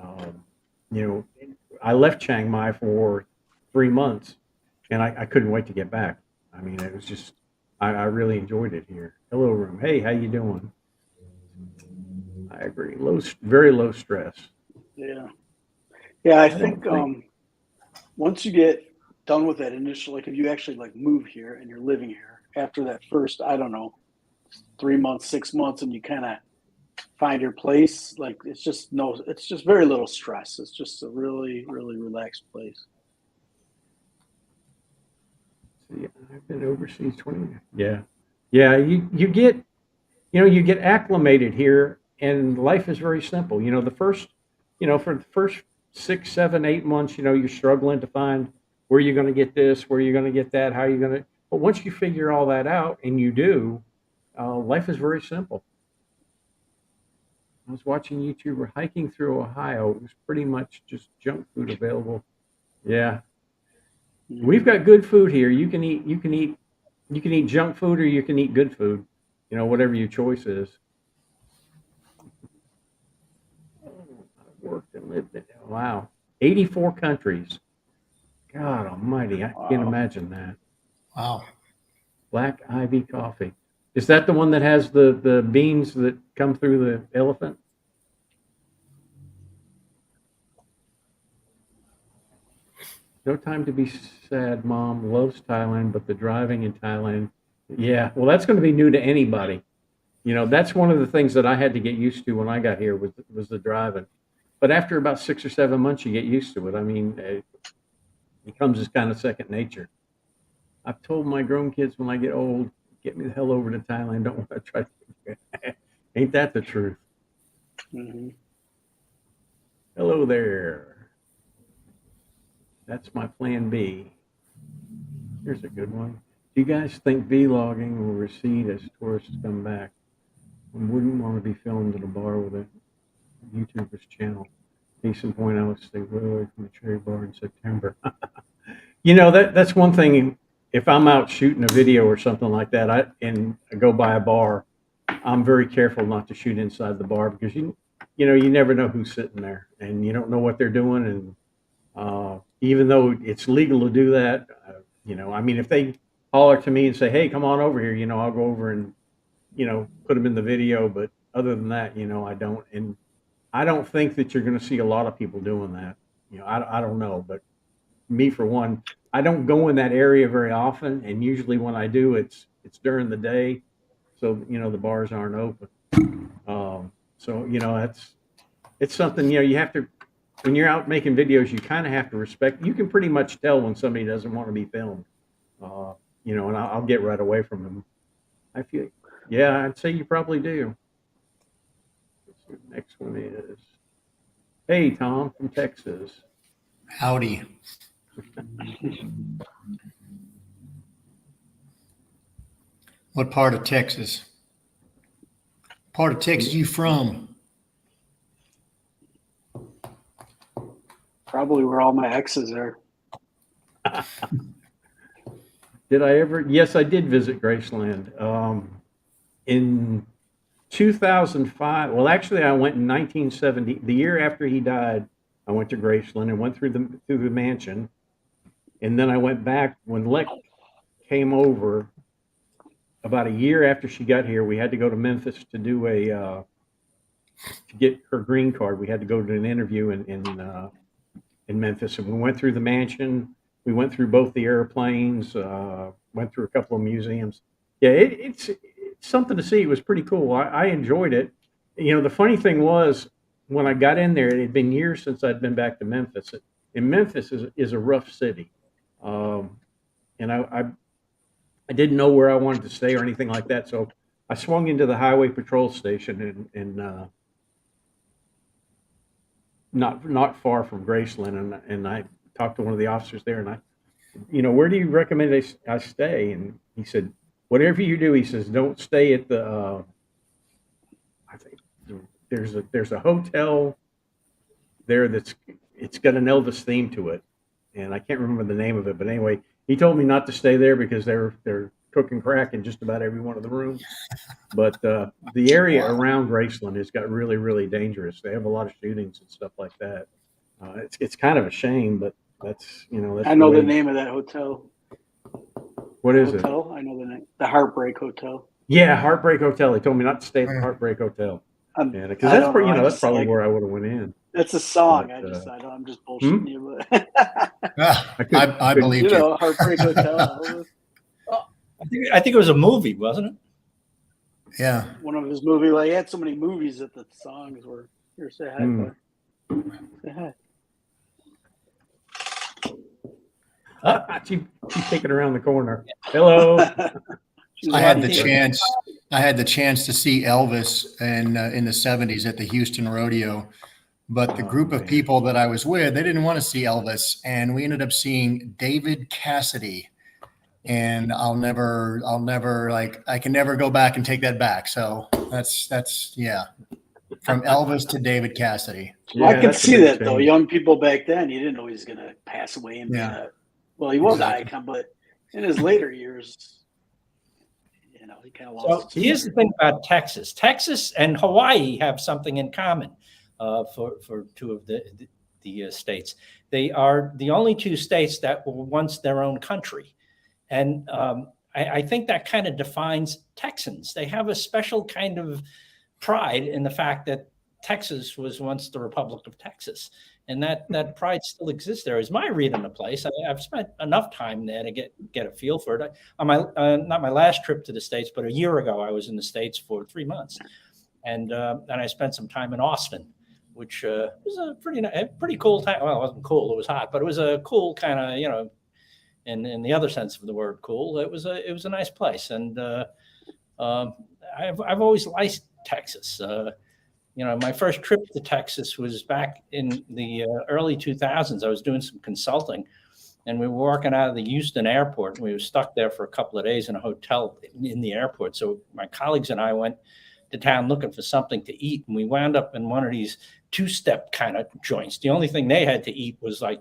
I left Chiang Mai for 3 months, and I couldn't wait to get back. I mean, it was just, I really enjoyed it here. Hello, room. Hey, how you doing? I agree. Very low stress. Yeah. Yeah, I think once you get done with that initial, like if you actually move here and you're living here after that first, I don't know, 3 months, 6 months, and you kind of find your place, it's just very little stress. It's just a really, really relaxed place. See, I've been overseas 20 years. Yeah. Yeah, you get you get acclimated here, and life is very simple. For the first 6, 7, 8 months, you're struggling to find where you're going to get this, where you're going to get that, how you're going to. But once you figure all that out, and you do, life is very simple. I was watching YouTuber hiking through Ohio. It was pretty much just junk food available. Yeah, we've got good food here. You can eat junk food, or you can eat good food. Whatever your choice is. Worked and lived in. Wow, 84 countries. God Almighty, I can't imagine that. Wow. Black Ivy coffee. Is that the one that has the beans that come through the elephant? No time to be sad. Mom loves Thailand, but the driving in Thailand. Yeah, well, that's going to be new to anybody. That's one of the things that I had to get used to when I got here was the driving. But after about 6 or 7 months, you get used to it. I mean, it becomes as kind of second nature. I've told my grown kids when I get old, get me the hell over to Thailand. Don't want to try. Ain't that the truth? Mm-hmm. Hello there. That's my plan B. Here's a good one. Do you guys think vlogging will recede as tourists come back? I wouldn't want to be filmed at a bar with a YouTuber's channel. Case in point, I would stay way away from the cherry bar in September. That's one thing. If I'm out shooting a video or something like that, and I go by a bar, I'm very careful not to shoot inside the bar because you never know who's sitting there, and you don't know what they're doing. And even though it's legal to do that, I mean, if they holler to me and say, "Hey, come on over here," I'll go over and put them in the video. But other than that, I don't. And I don't think that you're going to see a lot of people doing that. I don't know, but me for one, I don't go in that area very often, and usually when I do, it's during the day, so the bars aren't open. So it's something you have to, when you're out making videos, you kind of have to respect. You can pretty much tell when somebody doesn't want to be filmed, and I'll get right away from them. I feel, yeah, I'd say you probably do. Next one is, hey, Tom from Texas. Howdy. What part of Texas? Part of Texas you from? Probably where all my exes are. Did I ever? Yes, I did visit Graceland. In 2005. Well, actually, I went in 1970. The year after he died, I went to Graceland and went through the mansion, and then I went back when Lex came over. About a year after she got here, we had to go to Memphis to do to get her green card. We had to go to an interview in Memphis, and we went through the mansion. We went through both the airplanes. Went through a couple of museums. Yeah, it's something to see. It was pretty cool. I enjoyed it. The funny thing was, when I got in there, it had been years since I'd been back to Memphis. And Memphis is a rough city. And I didn't know where I wanted to stay or anything like that. So I swung into the highway patrol station and not far from Graceland. And I talked to one of the officers there, and where do you recommend I stay? And he said, whatever you do, he says, don't stay at the, I think there's a hotel there it's got an Elvis theme to it. And I can't remember the name of it, but anyway, he told me not to stay there because they're cooking crack in just about every one of the rooms. But the area around Graceland has got really, really dangerous. They have a lot of shootings and stuff like that. It's kind of a shame, but that's I know the name of that hotel. What is it? I know the name. The Heartbreak Hotel. Yeah, Heartbreak Hotel. They told me not to stay at the Heartbreak Hotel. Yeah, because that's probably where I would have went in. That's a song. But, I'm just bullshitting you, but I believe you. Heartbreak Hotel. I think it was a movie, wasn't it? Yeah. One of his movies. Like, he had so many movies that the songs were. Here, say hi. Say hi. She's taking around the corner. Hello. I had the chance to see Elvis in the 70s at the Houston Rodeo, but the group of people that I was with, they didn't want to see Elvis, and we ended up seeing David Cassidy. And I'll never I can never go back and take that back. So that's yeah. From Elvis to David Cassidy. Yeah, I could see that though. Young people back then, you didn't know he was going to pass away and be he was an icon, but in his later years, he kind of lost. So here's the thing about Texas. Texas and Hawaii have something in common for two of the states. They are the only two states that were once their own country. And I think that kind of defines Texans. They have a special kind of pride in the fact that Texas was once the Republic of Texas. And that pride still exists there, is my read on the place. I've spent enough time there to get a feel for it. On my not my last trip to the States, but a year ago, I was in the States for 3 months. And I spent some time in Austin, which was a pretty cool time. Well, it wasn't cool; it was hot, but it was a cool kind of, in the other sense of the word, cool. It was a nice place, and I've always liked Texas. My first trip to Texas was back in the early 2000s. I was doing some consulting, and we were walking out of the Houston airport, and we were stuck there for a couple of days in a hotel in the airport. So my colleagues and I went to town looking for something to eat, and we wound up in one of these two-step kind of joints. The only thing they had to eat was like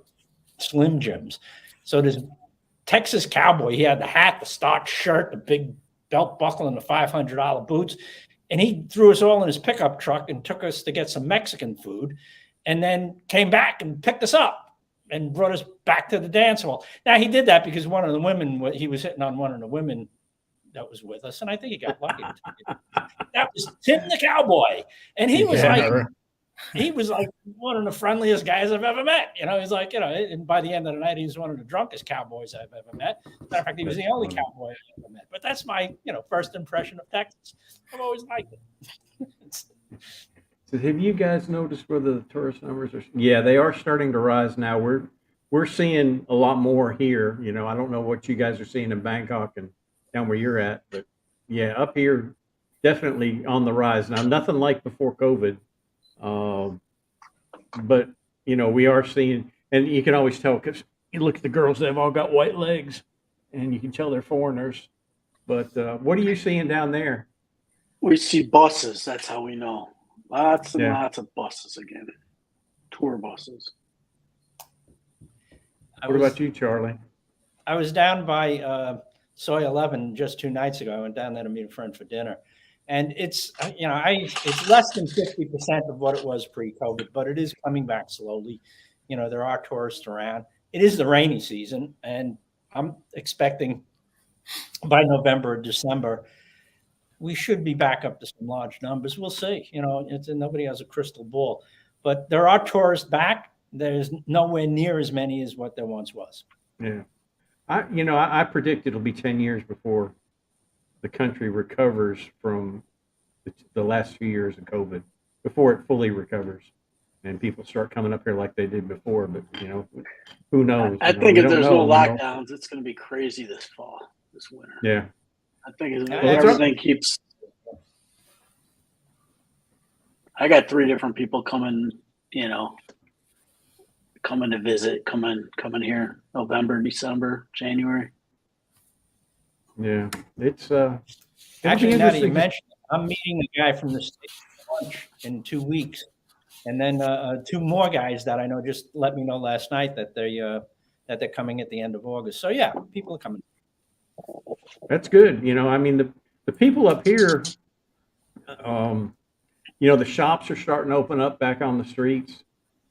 Slim Jims. So this Texas cowboy, he had the hat, the starched shirt, the big belt buckle, and the $500 boots. And he threw us all in his pickup truck and took us to get some Mexican food, and then came back and picked us up and brought us back to the dance hall. Now, he did that because one of the women, he was hitting on one of the women that was with us, and I think he got lucky. That was Tim the Cowboy. And he was like one of the friendliest guys I've ever met. He's like, and by the end of the night, he was one of the drunkest cowboys I've ever met. Matter of fact, he was the only cowboy I've ever met. But that's my, first impression of Texas. I've always liked it. So have you guys noticed whether the tourist numbers are? Yeah, they are starting to rise now. We're seeing a lot more here. I don't know what you guys are seeing in Bangkok and down where you're at, but yeah, up here, definitely on the rise now. Nothing like before COVID. But we are seeing, and you can always tell because you look at the girls; they've all got white legs, and you can tell they're foreigners. But what are you seeing down there? We see buses. That's how we know. Lots and lots of buses again. Tour buses. What about you, Charlie? I was down by Soy 11 just 2 nights ago. I went down there to meet a friend for dinner. And it's, it's less than 50% of what it was pre-COVID, but it is coming back slowly. There are tourists around. It is the rainy season, and I'm expecting by November or December, we should be back up to some large numbers. We'll see. Nobody has a crystal ball, but there are tourists back. There's nowhere near as many as what there once was. Yeah. I predict it'll be 10 years before the country recovers from the last few years of COVID, before it fully recovers and people start coming up here like they did before. But who knows? I think if there's no lockdowns, it's going to be crazy this winter. Yeah, I think if everything keeps. I got 3 different people coming to visit, coming here November, December, January. Yeah, it's actually, now that you mentioned it, I'm meeting a guy from the state for lunch in 2 weeks, and then 2 more guys that I know just let me know last night that they're coming at the end of August. So yeah, people are coming. That's good. The people up here, the shops are starting to open up back on the streets.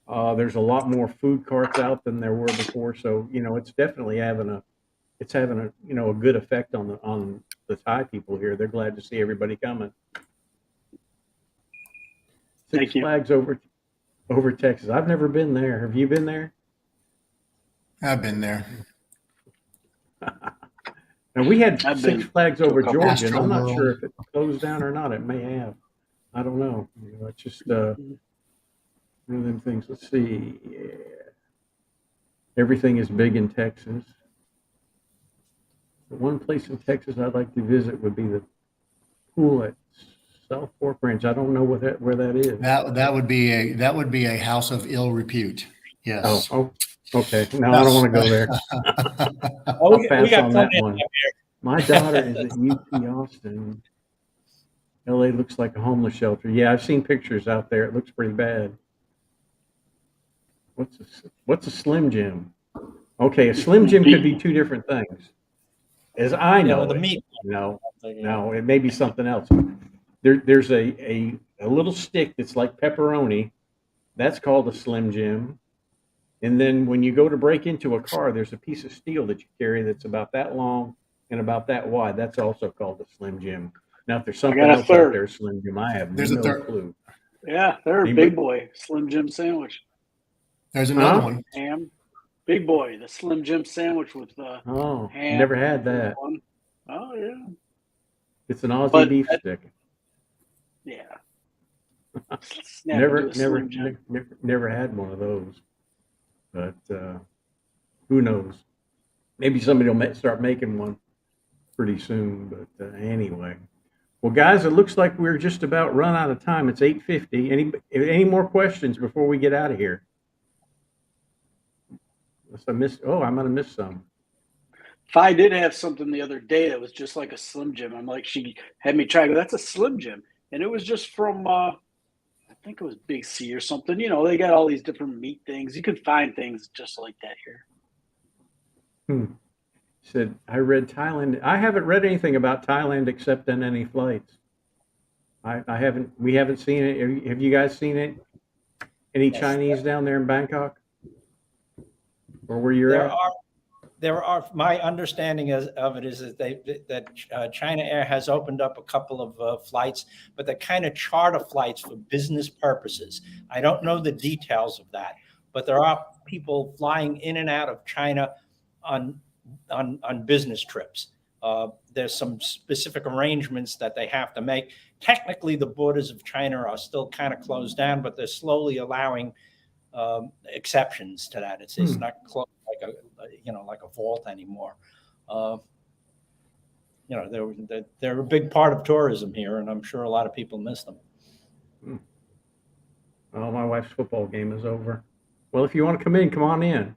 There's a lot more food carts out than there were before, so it's definitely having a good effect on the Thai people here. They're glad to see everybody coming. Six Flags over Texas. I've never been there. Have you been there? I've been there. Now we had Six Flags over Georgia, and I'm not World. sure if it closed down or not. It may have. I don't know. It's just one of them things. Let's see. Yeah. Everything is big in Texas. The one place in Texas I'd like to visit would be the pool at South Fork Ranch. I don't know where that is. That would be a house of ill repute. Yes. Oh, okay. No, I don't want to go there. I'll pass on that one. My daughter is at UT Austin. LA looks like a homeless shelter. Yeah, I've seen pictures out there. It looks pretty bad. What's a Slim Jim? Okay, a Slim Jim could be 2 different things. As I know, the meat. No, it may be something else. There's a little stick that's like pepperoni. That's called a Slim Jim. And then when you go to break into a car, there's a piece of steel that you carry that's about that long and about that wide. That's also called a Slim Jim. Now, if there's something else out there, Slim Jim, I have no clue. Yeah, they're a big boy Slim Jim sandwich. There's another one. Ham. Big boy, the Slim Jim sandwich with the ham. Never had that. Oh, yeah. It's an Aussie beef stick. Yeah. Snap never, into a never, Slim Jim. never had one of those. But who knows? Maybe somebody will start making one pretty soon. But anyway, well, guys, it looks like we're just about run out of time. It's 8:50. Any more questions before we get out of here? Unless I missed. Oh, I might have missed some. Fi did have something the other day that was just like a Slim Jim. I'm like, she had me try. That's a Slim Jim, and it was just from I think it was Big C or something. You know, they got all these different meat things. You could find things just like that here. Said I read Thailand. I haven't read anything about Thailand except on any flights. I haven't. We haven't seen it. Have you guys seen it? Any Yes. Chinese down there in Bangkok, or where you're at? There are. My understanding of it is that China Air has opened up a couple of flights, but they're kind of charter flights for business purposes. I don't know the details of that, but there are people flying in and out of China on business trips. There's some specific arrangements that they have to make. Technically, the borders of China are still kind of closed down, but they're slowly allowing exceptions to that. It's not closed like a vault anymore. They're a big part of tourism here, and I'm sure a lot of people miss them. Oh, my wife's football game is over. Well, if you want to come in, come on in.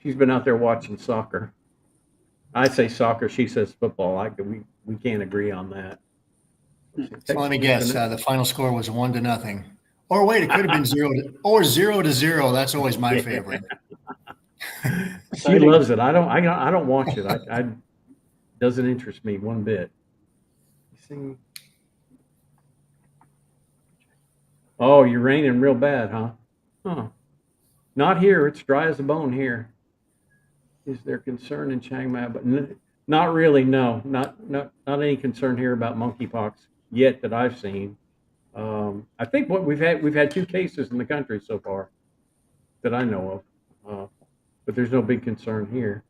She's been out there watching soccer. I say soccer, she says football. We can't agree on that. So let me guess. The final score was 1-0. Or wait, it could have been 0-0. That's always my favorite. She loves it. I don't watch it. I doesn't interest me one bit. Oh, you're raining real bad, huh? Huh. Not here. It's dry as a bone here. Is there concern in Chiang Mai? But not really. No, not any concern here about monkeypox yet that I've seen. I think what we've had 2 cases in the country so far that I know of, but there's no big concern here.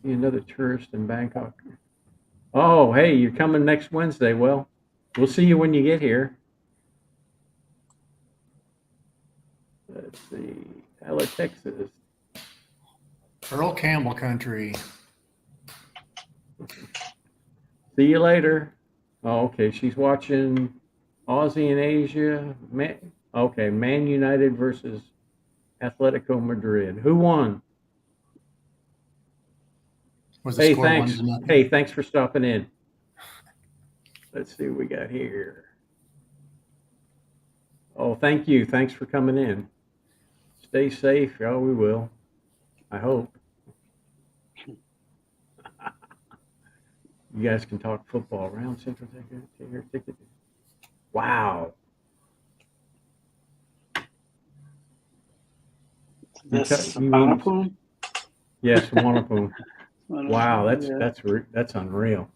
See another tourist in Bangkok. Oh, hey, you're coming next Wednesday. Well, we'll see you when you get here. Let's see, Tyler, Texas. Earl Campbell country. See you later. Oh, okay, she's watching Aussie in Asia. Man United versus Atletico Madrid. Who won? Was the Hey, score thanks. 1-0? Hey, thanks for stopping in. Let's see what we got here. Oh, thank you. Thanks for coming in. Stay safe. Oh, we will. I hope. You guys can talk football around Central ticket. Wow. This Monopone? Yes, Monopone. Wow, that's unreal.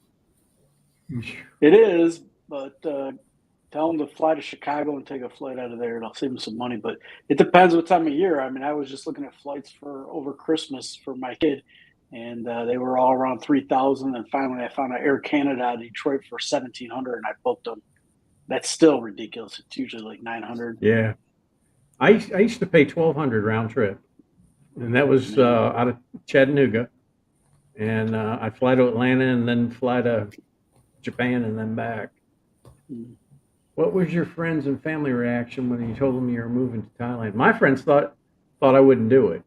It is, but tell them to fly to Chicago and take a flight out of there. It'll save them some money, but it depends what time of year. I mean, I was just looking at flights for over Christmas for my kid, and they were all around 3,000. And finally, I found an Air Canada out of Detroit for 1,700, and I booked them. That's still ridiculous. It's usually like 900. Yeah, I used to pay 1,200 round trip, and that was out of Chattanooga, and I'd fly to Atlanta and then fly to Japan and then back. What was your friends and family reaction when you told them you were moving to Thailand? My friends thought I wouldn't do it.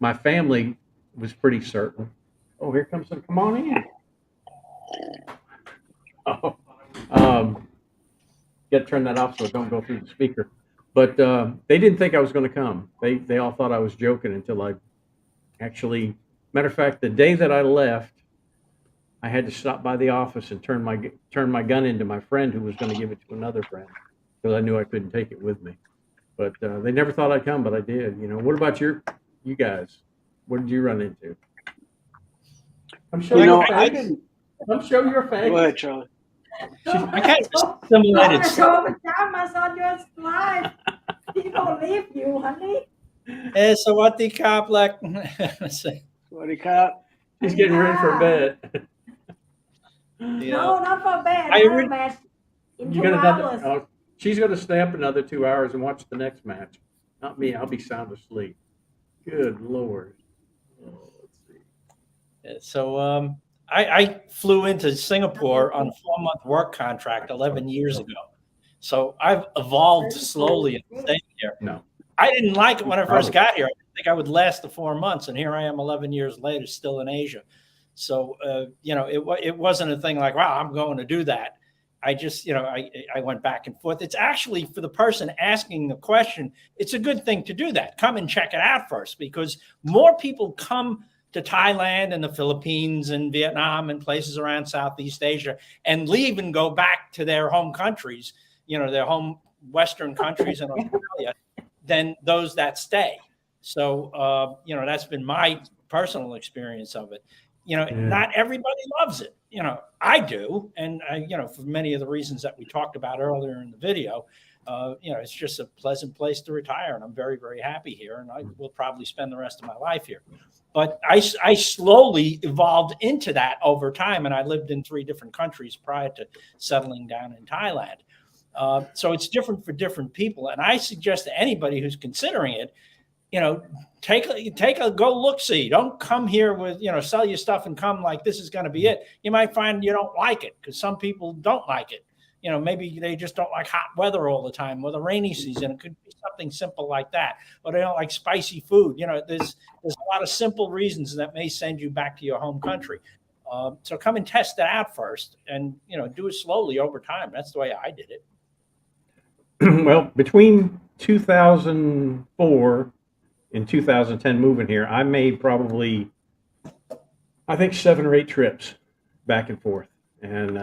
My family was pretty certain. Oh, here comes some. Come on in. Oh, got to turn that off so it don't go through the speaker. But they didn't think I was going to come. They all thought I was joking until I actually. Matter of fact, the day that I left, I had to stop by the office and turn my gun into my friend who was going to give it to another friend because I knew I couldn't take it with me. But they never thought I'd come, but I did. You know, what about you guys? What did you run into? I'm sure I didn't. I'm sure your face. Go ahead, Charlie. I kind of simulated. People leave you, honey. Hey, so what the cop like? What do you cop? He's getting ready for bed. No, not for bed. I Another re- match in You 2 got another, hours. oh, she's gonna stay up another 2 hours and watch the next match. Not me, I'll be sound asleep. Good Lord. Oh, let's see. So I flew into Singapore on a 4-month work contract 11 years ago. So I've evolved slowly in staying here. No. I didn't like it when I first Probably. got here. I didn't think I would last the 4 months, and here I am 11 years later, still in Asia. So it wasn't a thing like, wow, I'm going to do that. I just, I went back and forth. It's actually, for the person asking the question, it's a good thing to do that. Come and check it out first, because more people come to Thailand and the Philippines and Vietnam and places around Southeast Asia and leave and go back to their home countries, their home Western countries and Australia, than those that stay. So, that's been my personal experience of it. Not everybody loves it. I do. And for many of the reasons that we talked about earlier in the video, it's just a pleasant place to retire. And I'm very, very happy here. And I will probably spend the rest of my life here. But I slowly evolved into that over time. And I lived in 3 different countries prior to settling down in Thailand. So it's different for different people. And I suggest to anybody who's considering it, take a go look see. Don't come here with, sell your stuff and come like this is going to be it. You might find you don't like it, because some people don't like it. Maybe they just don't like hot weather all the time, or the rainy season. It could be something simple like that. Or they don't like spicy food. There's a lot of simple reasons that may send you back to your home country. So come and test it out first, and do it slowly over time. That's the way I did it. Well, between 2004 and 2010 moving here, I made probably, I think, 7 or 8 trips back and forth. And,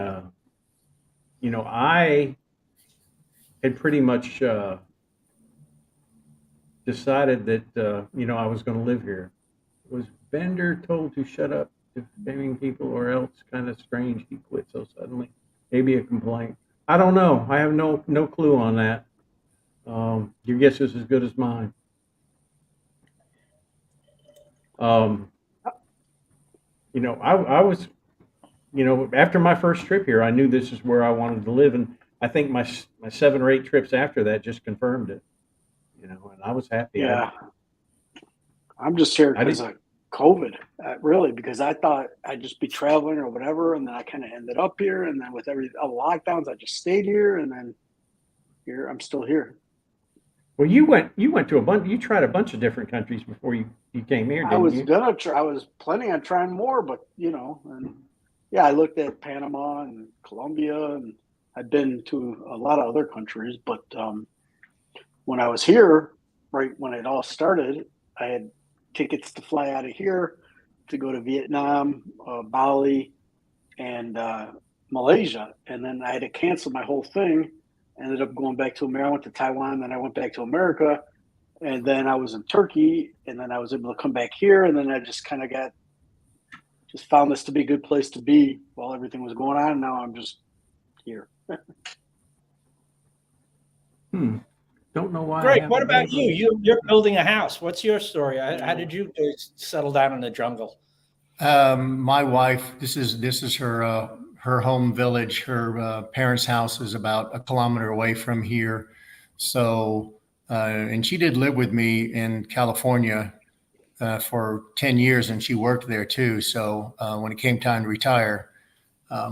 I had pretty much decided that, I was going to live here. Was Bender told to shut up to faming people, or else kind of strange he quit so suddenly? Maybe a complaint. I don't know. I have no clue on that. Your guess is as good as mine. I was, after my first trip here, I knew this is where I wanted to live, and I think my 7 or 8 trips after that just confirmed it. And I was happy. Yeah, I'm just here because of COVID, really, because I thought I'd just be traveling or whatever, and then I kind of ended up here, and then with all the lockdowns, I just stayed here, and then here I'm still here. Well, you went to you tried a bunch of different countries before you came here, didn't you? I was planning on trying more, but and yeah, I looked at Panama and Colombia, and I've been to a lot of other countries, but when I was here, right when it all started, I had tickets to fly out of here to go to Vietnam, Bali, and Malaysia, and then I had to cancel my whole thing. Ended up going back to America. I went to Taiwan, then I went back to America, and then I was in Turkey, and then I was able to come back here, and then I just kind of found this to be a good place to be while everything was going on. And now I'm just here. Don't know why. Great. What about you? You're building a house. What's your story? How did you settle down in the jungle? My wife, this is her home village. Her parents' house is about 1 kilometer away from here. So, and she did live with me in California for 10 years, and she worked there too. So when it came time to retire,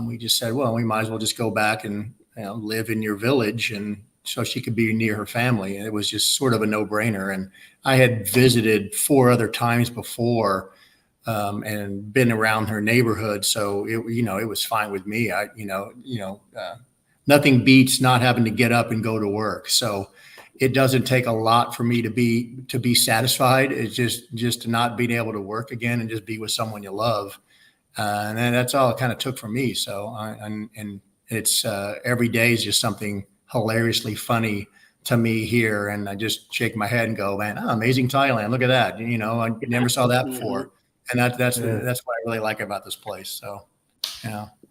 we just said, well, we might as well just go back and live in your village, and so she could be near her family. And it was just sort of a no-brainer. And I had visited 4 other times before, and been around her neighborhood. So it was fine with me. Nothing beats not having to get up and go to work. So it doesn't take a lot for me to be satisfied. It's just to not being able to work again and just be with someone you love. And then that's all it kind of took for me. So, and it's, every day is just something hilariously funny to me here. And I just shake my head and go, man, amazing Thailand. Look at that. I never saw that before. And that's what I really like about this place. So,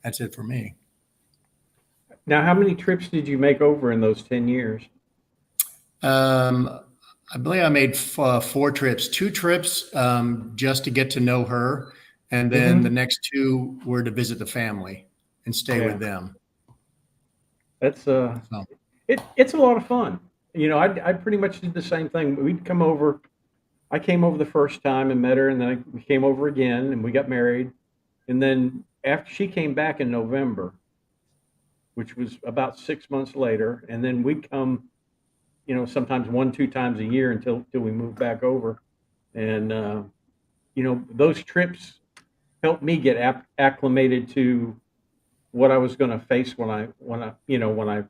that's it for me. Now, how many trips did you make over in those 10 years? I believe I made 4 trips, 2 trips just to get to know her. And then the next 2 were to visit the family. and stay Yeah. with them. That's So, it's a lot of fun. You know, I pretty much did the same thing. We'd come over. I came over the first time and met her, and then we came over again, and we got married. And then after she came back in November, which was about 6 months later, and then we'd come, you know, sometimes 1, 2 times a year until we moved back over. And you know, those trips helped me get acclimated to what I was going to face when I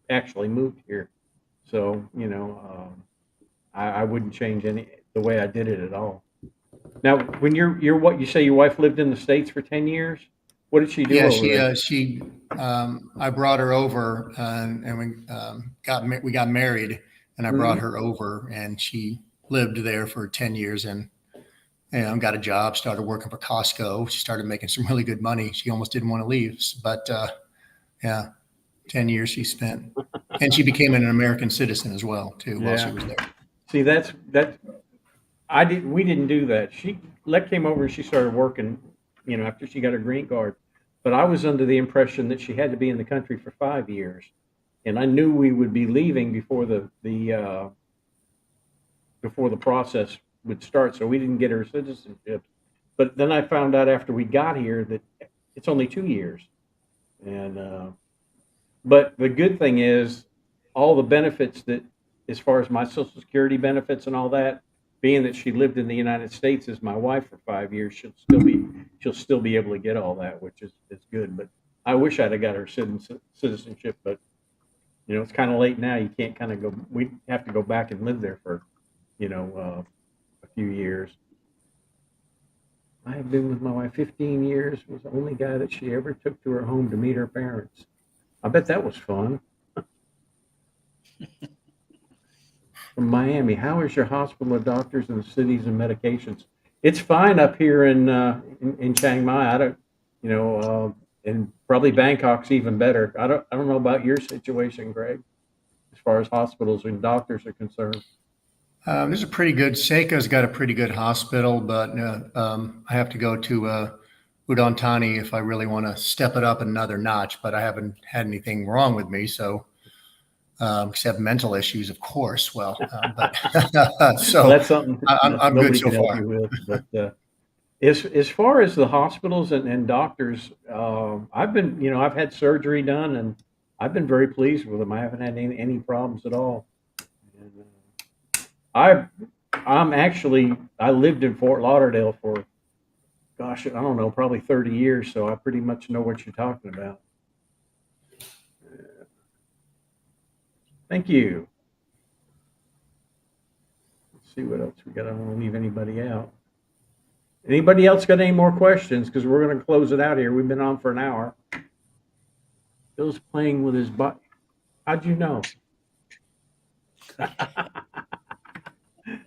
actually moved here. So, you know, I wouldn't change the way I did it at all. Now, when you're what you say your wife lived in the States for 10 years? What did she do yeah, over there? I brought her over and we got married, and I brought Mhm. her over, and she lived there for 10 years and got a job, started working for Costco. She started making some really good money. She almost didn't want to leave, but yeah, 10 years she spent, and she became an American citizen as well too while she Yeah. was there. See, that we didn't do that. Let came over and she started working, you know, after she got her green card. But I was under the impression that she had to be in the country for 5 years, and I knew we would be leaving before the process would start, so we didn't get her citizenship. But then I found out after we got here that it's only 2 years, and but the good thing is all the benefits that, as far as my Social Security benefits and all that, being that she lived in the United States as my wife for 5 years, she'll still be able to get all that, which is good. But I wish I'd have got her citizenship, but you know it's kind of late now. You can't kind of go. We have to go back and live there for a few years. I have been with my wife 15 years. Was the only guy that she ever took to her home to meet her parents. I bet that was fun. From Miami, how is your hospital of doctors and the cities and medications? It's fine up here in Chiang Mai. I don't, you know, and probably Bangkok's even better. I don't know about your situation, Greg, as far as hospitals and doctors are concerned. There's a pretty good, Seiko's got a pretty good hospital, but I have to go to Udon Thani if I really want to step it up another notch, but I haven't had anything wrong with me. So, except mental issues, of course. Well, but so Well, that's something I'm good nobody so can help far. you with. But as far as the hospitals and doctors, I've been, you know, I've had surgery done, and I've been very pleased with them. I haven't had any problems at all. And, I I lived in Fort Lauderdale for, gosh, I don't know, probably 30 years, so I pretty much know what you're talking about. Thank you. Let's see what else we got. I don't want to leave anybody out. Anybody else got any more questions? Because we're going to close it out here. We've been on for an hour. Bill's playing with his butt. How'd you know?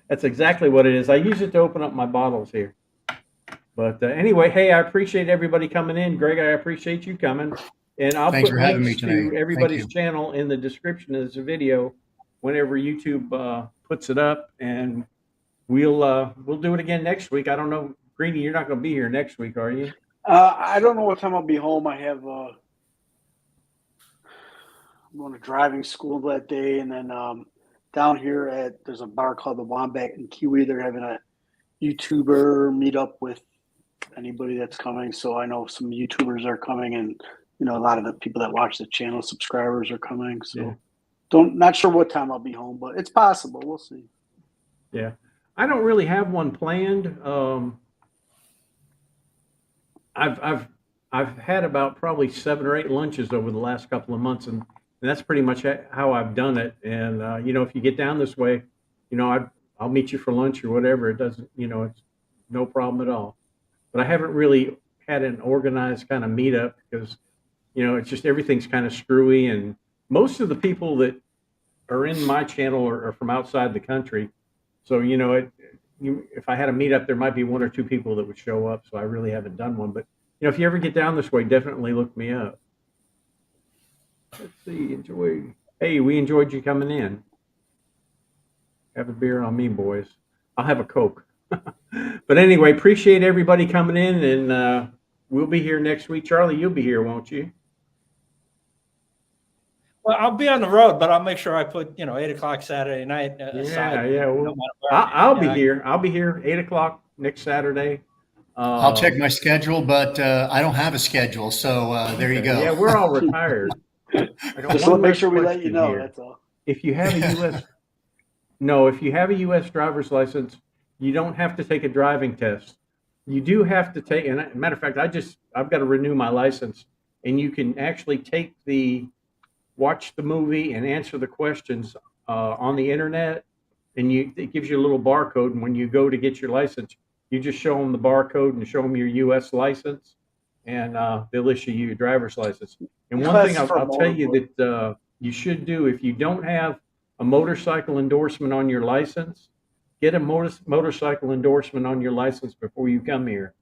That's exactly what it is. I use it to open up my bottles here. But anyway, hey, I appreciate everybody coming in. Greg, I appreciate you coming. And I'll Thanks put for having me links today. to everybody's Thank you. channel in the description of this video whenever YouTube puts it up. And we'll do it again next week. I don't know, Greeny, you're not going to be here next week, are you? I don't know what time I'll be home. I have I'm going to driving school that day, and then down here there's a bar called the Wombat in Kiwi. They're having a YouTuber meet up with anybody that's coming. So I know some YouTubers are coming, and you know a lot of the people that watch the channel, subscribers, are coming. So not sure what time I'll be home, but it's possible. We'll see. Yeah, I don't really have one planned. I've had about probably 7 or 8 lunches over the last couple of months, and that's pretty much how I've done it. And you know, if you get down this way, you know, I'll meet you for lunch or whatever. It doesn't, you know, it's no problem at all. But I haven't really had an organized kind of meetup because, you know, it's just everything's kind of screwy, and most of the people that are in my channel are from outside the country. So, you know, if I had a meetup, there might be 1 or 2 people that would show up. So I really haven't done one. But, you know, if you ever get down this way, definitely look me up. Let's see. Hey, we enjoyed you coming in. Have a beer on me, boys. I'll have a Coke. But anyway, appreciate everybody coming in, and we'll be here next week. Charlie, you'll be here, won't you? Well, I'll be on the road, but I'll make sure I put 8:00 Saturday night aside. Yeah. no Well, matter where I am. I'll be here. I'll be here 8:00 next Saturday. I'll check my schedule, but I don't have a schedule. So there you go. Yeah, we're all retired. I got Just one make last sure we let question you know. here. That's all. If you have a U.S. No, if you have a U.S. driver's license, you don't have to take a driving test. You do have to take, and matter of fact, I've got to renew my license, and you can actually watch the movie and answer the questions on the internet, and it gives you a little barcode, and when you go to get your license, you just show them the barcode and show them your U.S. license, and they'll issue you your driver's license. And one thing I'll tell you that you should do, if you don't have a motorcycle endorsement on your license, get a motorcycle endorsement on your license before you come here.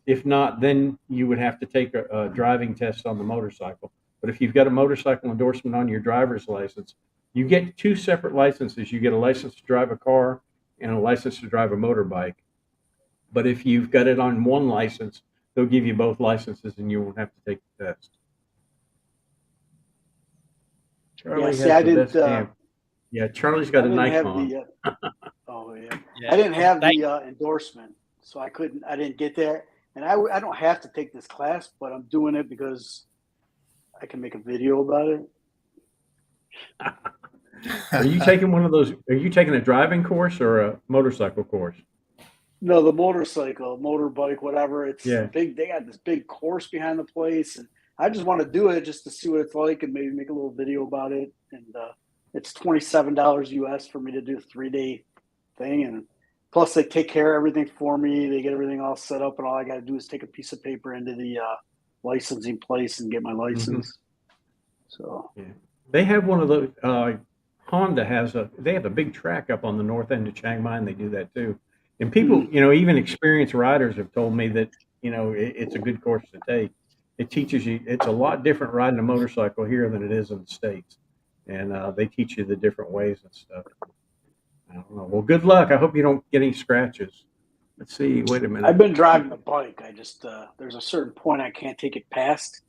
If not, then you would have to take a driving test on the motorcycle. But if you've got a motorcycle endorsement on your driver's license, you get two separate licenses. You get a license to drive a car and a license to drive a motorbike. But if you've got it on one license, they'll give you both licenses and you won't have to take the test. Charlie see, I has the didn't. best camp. Yeah, Charlie's got a Nikon. Oh yeah. Yeah. I didn't have Thank- the endorsement, so I didn't get that. And I don't have to take this class, but I'm doing it because I can make a video about it. Are you taking one of those? Are you taking a driving course or a motorcycle course? No, the motorbike, whatever. It's Yeah. big. They got this big course behind the place, and I just want to do it just to see what it's like and maybe make a little video about it. And it's $27 US for me to do a 3-day thing, and plus they take care of everything for me. They get everything all set up, and all I got to do is take a piece of paper into the licensing place and get my license. So They have one of those. Honda they have a big track up on the north end of Chiang Mai, and they do that too. And people, even experienced riders have told me that, it's a good course to take. It teaches you, it's a lot different riding a motorcycle here than it is in the States. And they teach you the different ways and stuff. I don't know. Well, good luck. I hope you don't get any scratches. Let's see. Wait a minute. I've been driving the bike. I just there's a certain point I can't take it past.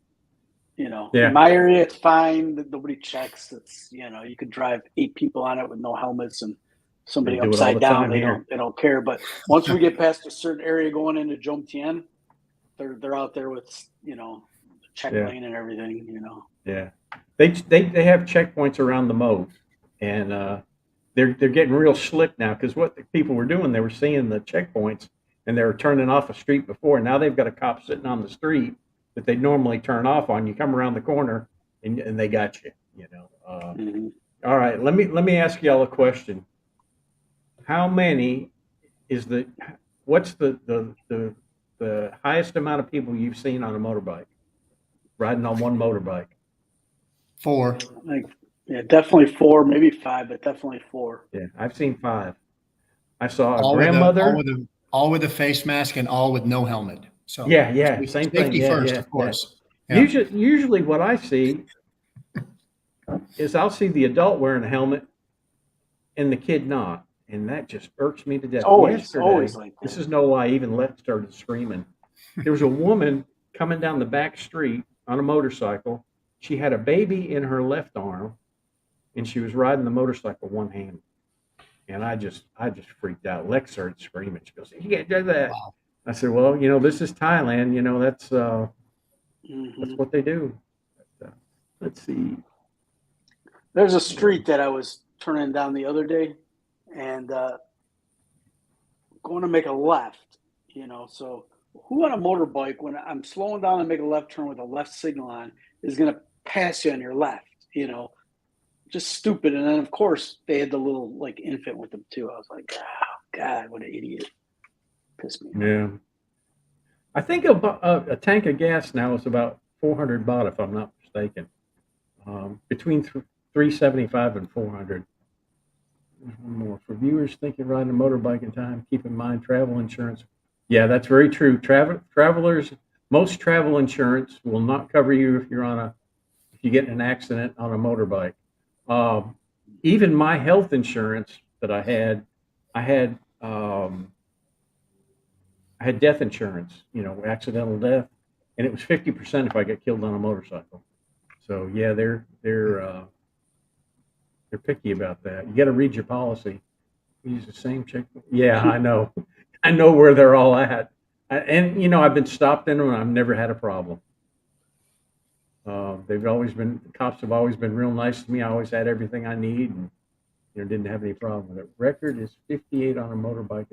Yeah. In my area, it's fine. Nobody checks. It's you could drive 8 people on it with no helmets and somebody They do it all upside the down. time They here. don't care. But once we get past a certain area going into Jomtien, they're out there with check lane and everything. Yeah. They have checkpoints around the moat, and they're getting real slick now, because what the people were doing, they were seeing the checkpoints and they were turning off a street before. Now they've got a cop sitting on the street that they normally turn off on. You come around the corner and they got you. All right, let me ask y'all a question. How many what's the highest amount of people you've seen on a motorbike, riding on one motorbike? 4. Definitely 4, maybe 5, but definitely 4. Yeah, I've seen 5. I saw a All grandmother. all with a face mask and all with no helmet. So Yeah, same thing. Safety Yeah, first, yeah, of course. yeah. Usually what I see is I'll see the adult wearing a helmet and the kid not, and that just irks me to death. Always Yesterday, like that. this is no lie, even Lex started screaming. There was a woman coming down the back street on a motorcycle. She had a baby in her left arm, and she was riding the motorcycle one-handed. And I just freaked out. Lex started screaming. She goes, "You can't do that." Wow. I said, "Well, this is Thailand. That's what they do." But, let's see. There's a street that I was turning down the other day, and going to make a left. So who on a motorbike, when I'm slowing down and make a left turn with a left signal on, is going to pass you on your left? Just stupid. And then of course they had the little infant with them too. I was like, oh God, what an idiot! Pissed me off. Yeah. I think a tank of gas now is about 400 baht, if I'm not mistaken. Between 375 and 400. More for viewers thinking riding a motorbike in time. Keep in mind travel insurance. Yeah, that's very true. Travelers, most travel insurance will not cover you if you get in an accident on a motorbike. Even my health insurance that I had had death insurance, accidental death, and it was 50% if I get killed on a motorcycle. So yeah, they're picky about that. You got to read your policy. Use the same check. Yeah, I know. I know where they're all at. And I've been stopped in them and I've never had a problem. Cops have always been real nice to me. I always had everything I need and didn't have any problem with it. Record is 58 on a motorbike.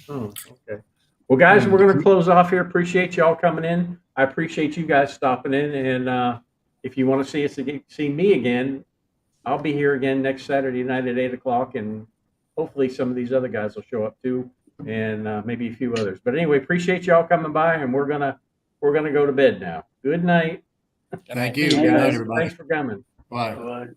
Oh, okay. Well, guys, we're going to close off here. Appreciate y'all coming in. I appreciate you guys stopping in. And if you want to see me again, I'll be here again next Saturday night at 8 o'clock. And hopefully some of these other guys will show up too. And maybe a few others. But anyway, appreciate y'all coming by. And we're going to go to bed now. Good night. Thank you. Guys. Good night, everybody. Thanks for coming. Bye. Bye.